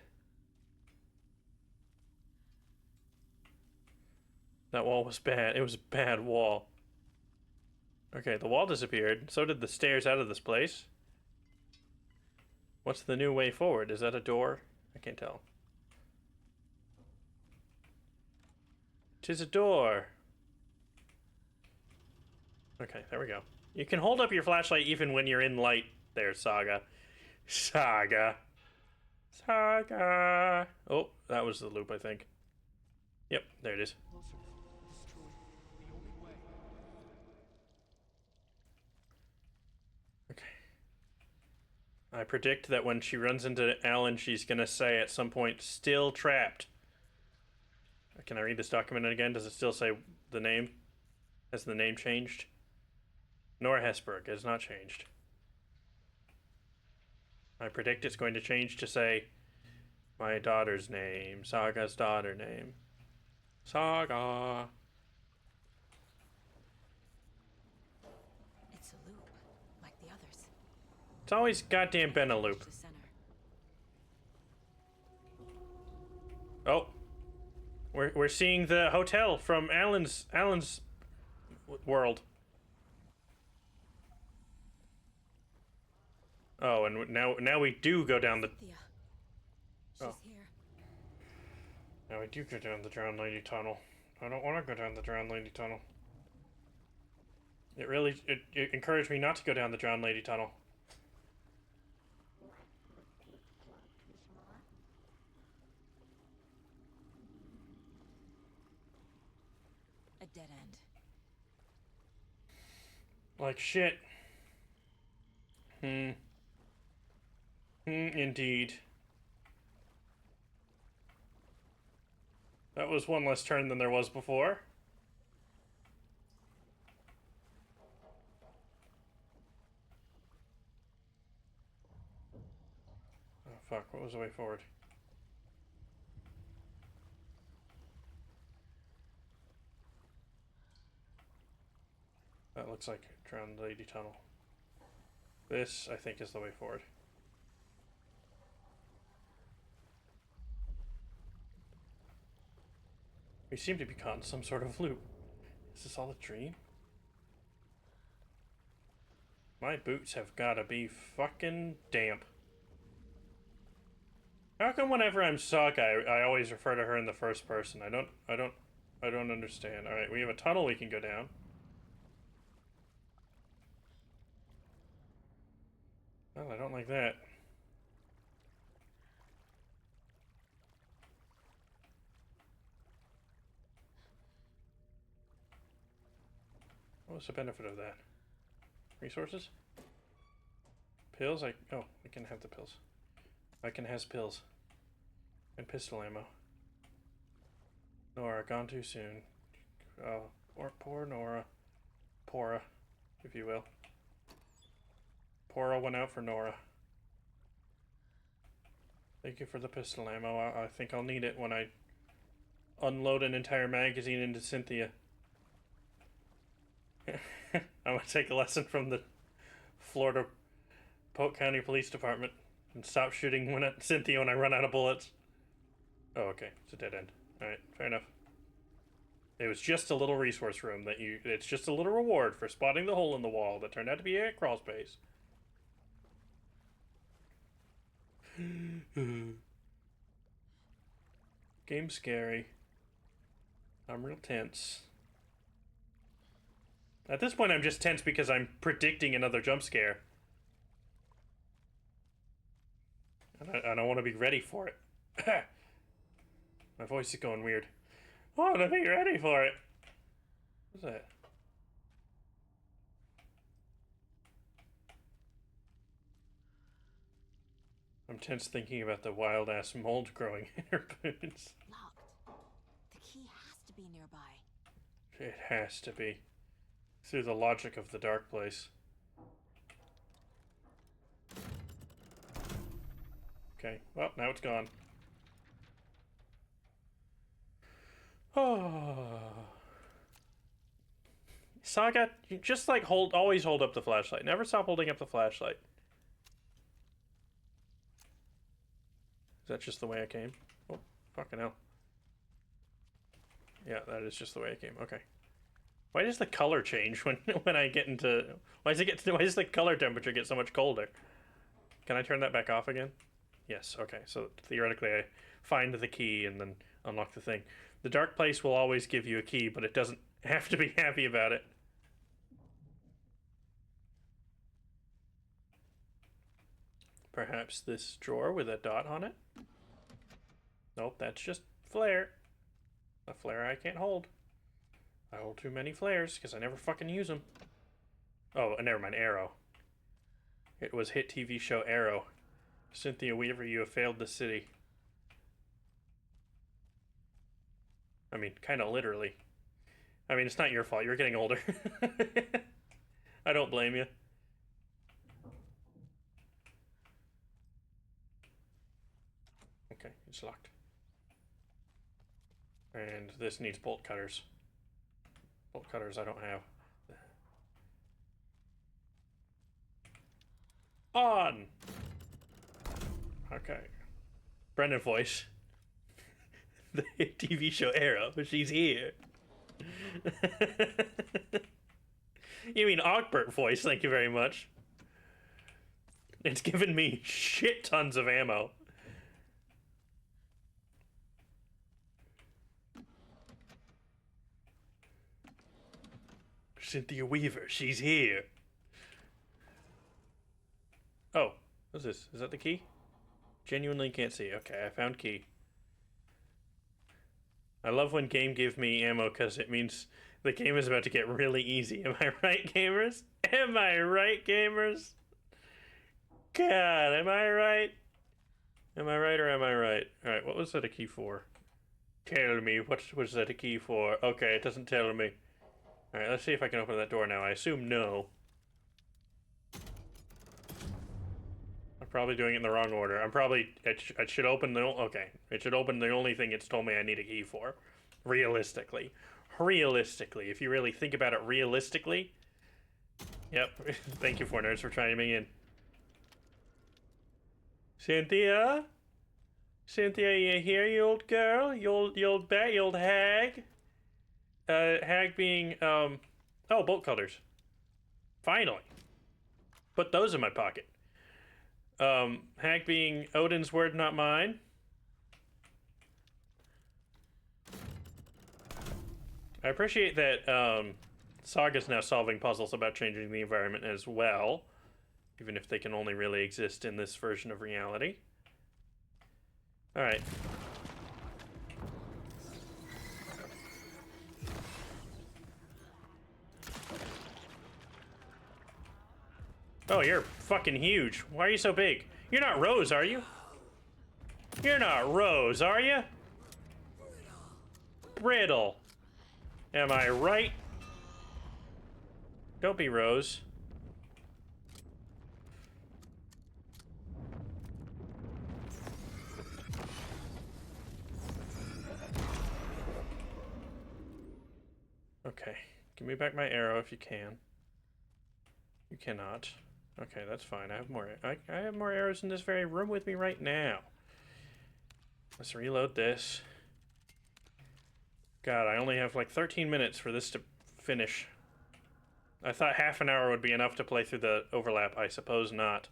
That wall was bad. It was a bad wall. Okay, the wall disappeared. So did the stairs out of this place. What's the new way forward? Is that a door? I can't tell. 'Tis a door. Okay, there we go. You can hold up your flashlight even when you're in light there, Saga. Saga. Saga. Oh, that was the loop, I think. Yep, there it is. Okay. I predict that when she runs into Alan, she's gonna say at some point, still trapped. Can I read this document again? Does it still say the name? Has the name changed? Nora Hesberg has not changed. I predict it's going to change to say, My daughter's name. Saga's daughter name. Saga. It's a loop, like the others. It's always goddamn been a loop. The center. Oh. We're seeing the hotel from Alan's world. Oh, and now we do go down the... Cynthia. She's Oh. here. Now we do go down the Drowned Lady tunnel. I don't want to go down the Drowned Lady tunnel. It really... It encouraged me not to go down the Drowned Lady tunnel. A dead end. Like shit. Indeed. That was one less turn than there was before. Oh fuck, what was the way forward? That looks like Drowned Lady Tunnel. This, I think, is the way forward. We seem to be caught in some sort of loop. Is this all a dream? My boots have gotta be fucking damp. How come whenever I'm Saga, I always refer to her in the first person? I don't understand. Alright, we have a tunnel we can go down. Well, I don't like that. What was the benefit of that? Resources? Pills? Oh, I can have the pills. I can has pills. And pistol ammo. Nora, gone too soon. Poor Nora. Pora, if you will. Pora went out for Nora. Thank you for the pistol ammo. I think I'll need it when I unload an entire magazine into Cynthia. I'm gonna take a lesson from the Florida Polk County Police Department and stop shooting at Cynthia when I run out of bullets. Oh, okay. It's a dead end. Alright, fair enough. It was just a little resource room that it's just a little reward for spotting the hole in the wall that turned out to be a crawl space. Game's scary. I'm real tense. At this point, I'm just tense because I'm predicting another jump scare. And I want to be ready for it. My voice is going weird. I want to be ready for it. What's that? I'm tense thinking about the wild-ass mold growing in her boots. Locked. The key has to be nearby. It has to be. Through the logic of the dark place. Okay, well, now it's gone. Oh. Saga, you just like always hold up the flashlight. Never stop holding up the flashlight. Is that just the way I came? Oh, fucking hell. Yeah, that is just the way I came. Okay. Why does the color change when I get into... Why does the color temperature get so much colder? Can I turn that back off again? Yes, okay. So theoretically I find the key and then unlock the thing. The dark place will always give you a key, but it doesn't have to be happy about it. Perhaps this drawer with a dot on it? Nope, that's just flare. A flare I can't hold. I hold too many flares because I never fucking use them. Oh, never mind, Arrow. It was hit TV show Arrow. Cynthia Weaver, you have failed the city. I mean, kind of literally. I mean, it's not your fault. You're getting older. I don't blame you. Okay, it's locked. And this needs bolt cutters. Bolt cutters I don't have. On! Okay. Brendan voice. The TV show Arrow, she's here. You mean Ogbert voice, thank you very much. It's given me shit tons of ammo. Cynthia Weaver, she's here. Oh, what's this? Is that the key? Genuinely can't see. Okay, I found key. I love when game give me ammo because it means the game is about to get really easy. Am I right, gamers? Am I right, gamers? God, am I right? Am I right or am I right? Alright, what was that a key for? Tell me, what was that a key for? Okay, it doesn't tell me. Alright, let's see if I can open that door now. I assume no. I'm probably doing it in the wrong order. I'm probably... It should open the... Okay. It should open the only thing it's told me I need a key for. Realistically. Realistically. If you really think about it realistically... Yep. Thank you, 4nerds, for trying me in. Cynthia? Cynthia, you here, you old girl? You old hag? Hag being, oh, bolt cutters. Finally. Put those in my pocket. Hag being Odin's word, not mine. I appreciate that, Saga's now solving puzzles about changing the environment as well. Even if they can only really exist in this version of reality. Alright. Oh, you're fucking huge. Why are you so big? You're not Rose, are you? You're not Rose, are you? Brittle. Am I right? Don't be Rose. Okay, give me back my arrow if you can. You cannot. Okay, that's fine. I have more. I have more arrows in this very room with me right now. Let's reload this. God, I only have like 13 minutes for this to finish. I thought half an hour would be enough to play through the overlap. I suppose not.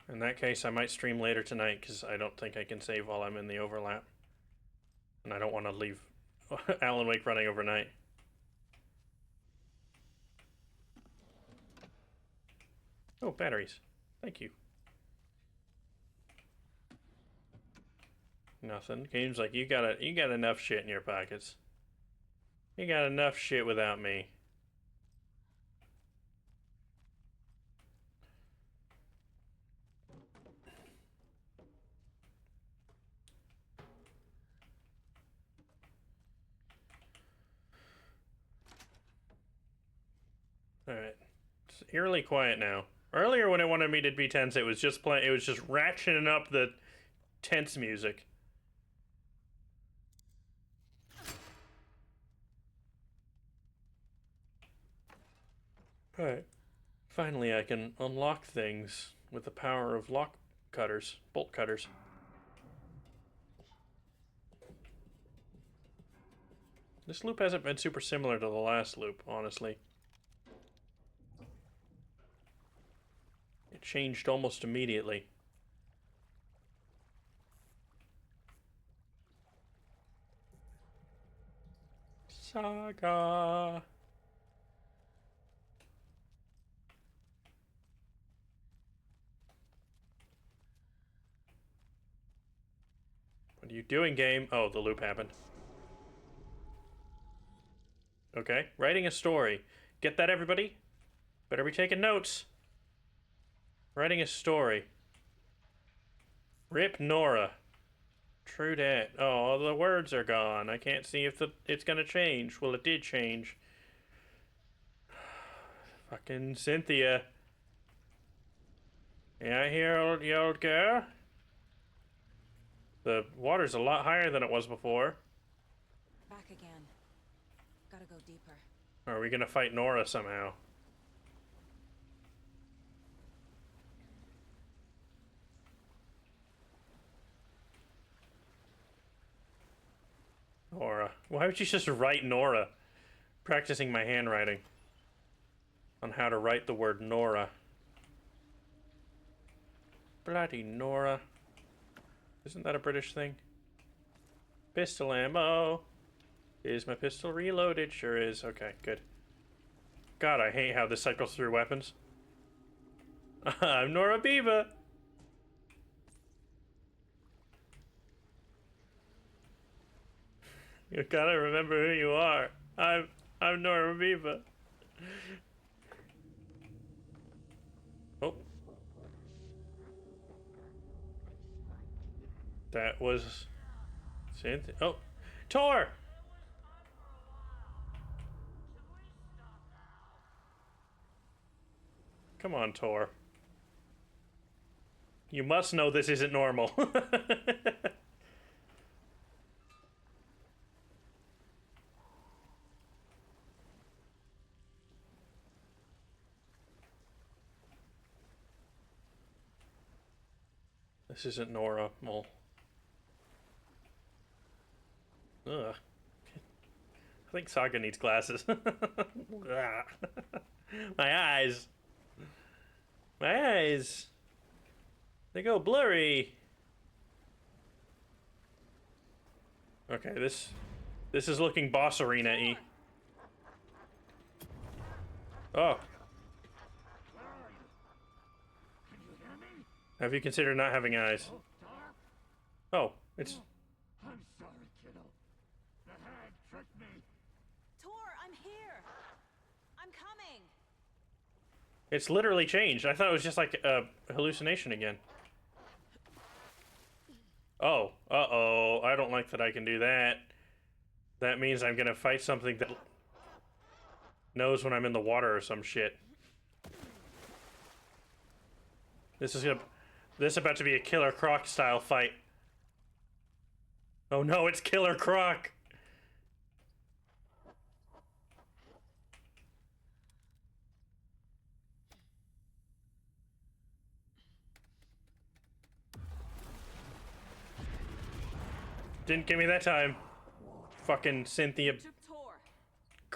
In that case, I might stream later tonight because I don't think I can save while I'm in the overlap. And I don't want to leave Alan Wake running overnight. Oh, batteries. Thank you. Nothing. Game's like, you got enough shit in your pockets. You got enough shit without me. Alright. It's eerily quiet now. Earlier when it wanted me to be tense, it was just ratcheting up the tense music. Alright. Finally I can unlock things with the power of lock cutters, bolt cutters. This loop hasn't been super similar to the last loop, honestly. It changed almost immediately. Saga. What are you doing, game? Oh, the loop happened. Okay, writing a story. Get that, everybody? Better be taking notes. Writing a story. Rip Nora. True dat. Oh, the words are gone. I can't see if it's gonna change. Well, it did change. Fucking Cynthia. Yeah, here, you old girl. The water's a lot higher than it was before. Back again. Gotta go deeper. Or are we gonna fight Nora somehow? Nora. Why would you just write Nora? Practicing my handwriting on how to write the word Nora. Bloody Nora. Isn't that a British thing? Pistol ammo. Is my pistol reloaded? Sure is. Okay, good. God, I hate how this cycles through weapons. I'm Nora Beaver. You gotta remember who you are. I'm Nora Beaver. Oh. That was Cynthia. Oh, Tor! Come on, Tor. You must know this isn't normal. This isn't normal. Ugh. I think Saga needs glasses. My eyes. My eyes. They go blurry. Okay, this is looking boss arena-y. Oh. Have you considered not having eyes? Oh, it's... I'm sorry, kiddo. The hag tricked me. Tor, I'm here. I'm coming. It's literally changed. I thought it was just like a hallucination again. Oh, uh-oh. I don't like that I can do that. That means I'm gonna fight something that knows when I'm in the water or some shit. This is about to be a Killer Croc style fight. Oh no, it's Killer Croc! Didn't give me that time. Fucking Cynthia, Took Tor.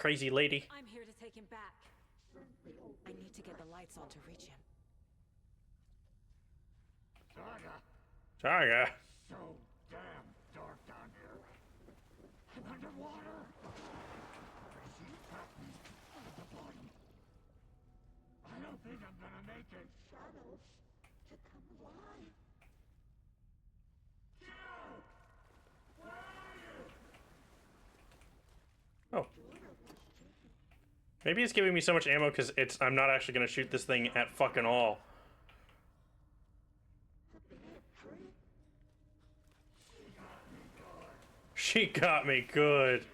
crazy lady. I'm here to take him back. I need to get the lights on to reach him. Saga. So damn dark down here. And underwater. She trapped me at the bottom. I don't think I'm gonna make it. Shadows to come alive. Oh. Maybe it's giving me so much ammo because I'm not actually gonna shoot this thing at fucking all. She got me good.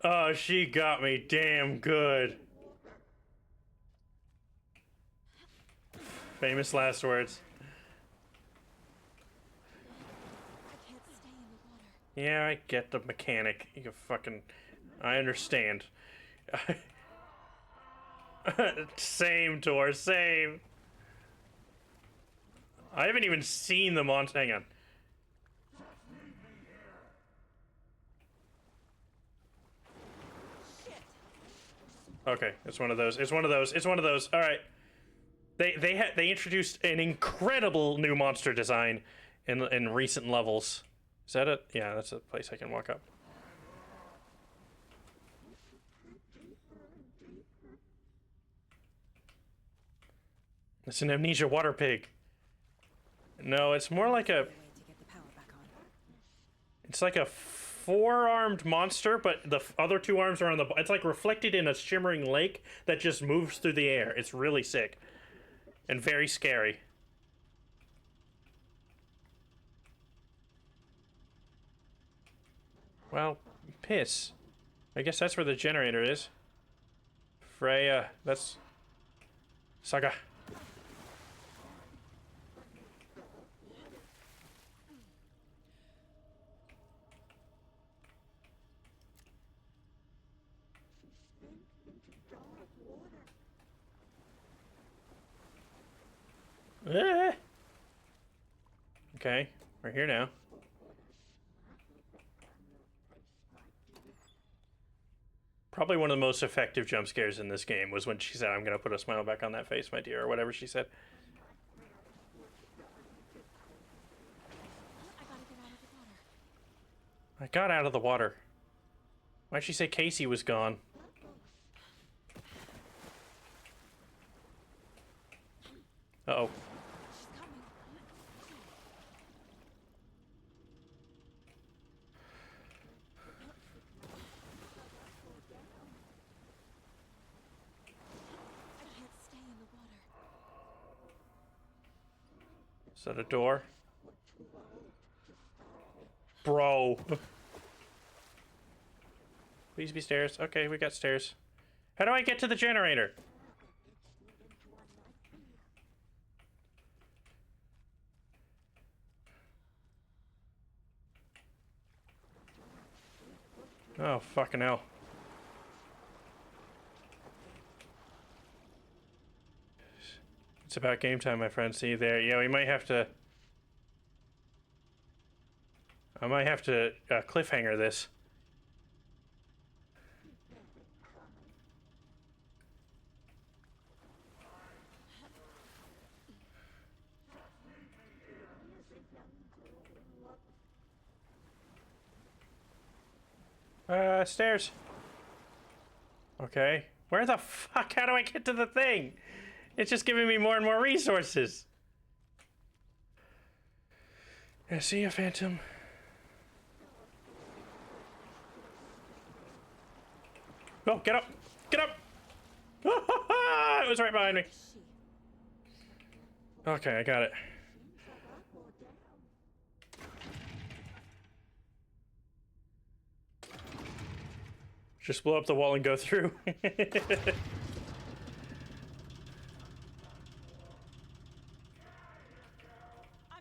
Oh, she got me damn good. Famous last words. I can't stay in the water. Yeah, I get the mechanic. You fucking... I understand. Same, Tor, same. I haven't even seen the monster. Hang on. Okay, it's one of those. It's one of those. It's one of those. All right. They introduced an incredible new monster design in recent levels. Is that it? Yeah, that's a place I can walk up. It's an amnesia water pig. No, it's more like a... Way to get the power back on. It's like a four-armed monster, but the other two arms are on the... It's like reflected in a shimmering lake that just moves through the air. It's really sick. And very scary. Well, piss. I guess that's where the generator is. Freya. That's Saga. Okay, we're here now. Probably one of the most effective jump scares in this game was when she said, "I'm gonna put a smile back on that face, my dear," or whatever she said. I got out of the water. Why'd she say Casey was gone? Uh-oh. Is that a door? Bro. Please be stairs. Okay, we got stairs. How do I get to the generator? Oh, fucking hell. It's about game time, my friend. See you there. Yeah, we might have to... I might have to cliffhanger this. Stairs. Okay. Where the fuck? How do I get to the thing? It's just giving me more and more resources. I see you, Phantom. Oh, get up! Get up! It was right behind me. Okay, I got it. Just blow up the wall and go through. I'm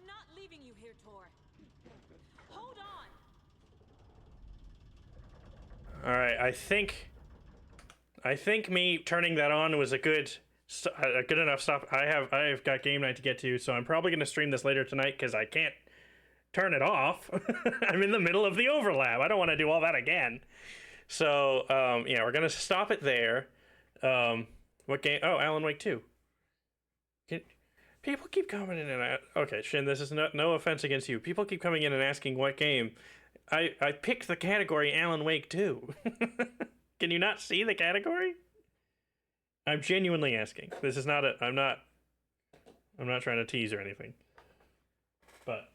not leaving you here, Tor. Hold on. All right, I think me turning that on was a good enough stop. I've got game night to get to, so I'm probably gonna stream this later tonight because I can't turn it off. I'm in the middle of the overlap. I don't want to do all that again. So yeah, we're gonna stop it there. What game? Oh, Alan Wake 2. People keep coming in and out. Okay, Shin, this is no offense against you. People keep coming in and asking what game. I picked the category Alan Wake 2. Can you not see the category? I'm genuinely asking. This is not I'm not trying to tease or anything. But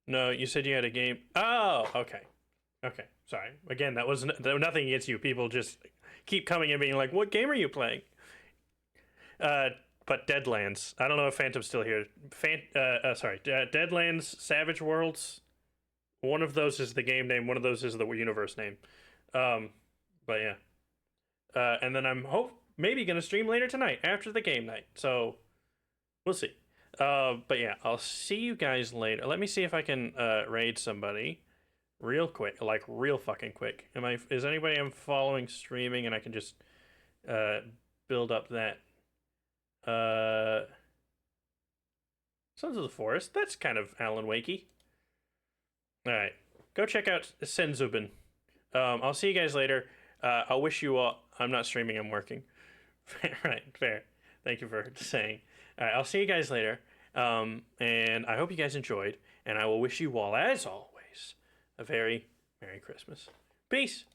no, you said you had a game. Oh, okay. Okay, sorry. Again, that was nothing against you. People just keep coming and being like, "What game are you playing?" But Deadlands. I don't know if Phantom's still here. Deadlands, Savage Worlds. One of those is the game name. One of those is the universe name. But yeah. And then I'm maybe gonna stream later tonight after the game night. So we'll see. But yeah, I'll see you guys later. Let me see if I can raid somebody. Real quick, like real fucking quick. Is anybody I'm following streaming and I can just build up that Sons of the Forest? That's kind of Alan Wakey. Alright. Go check out Senzubin. I'll see you guys later. I'll wish you all I'm not streaming, I'm working. Right, fair. Thank you for saying. Alright, I'll see you guys later. And I hope you guys enjoyed, and I will wish you all, as always, a very Merry Christmas. Peace!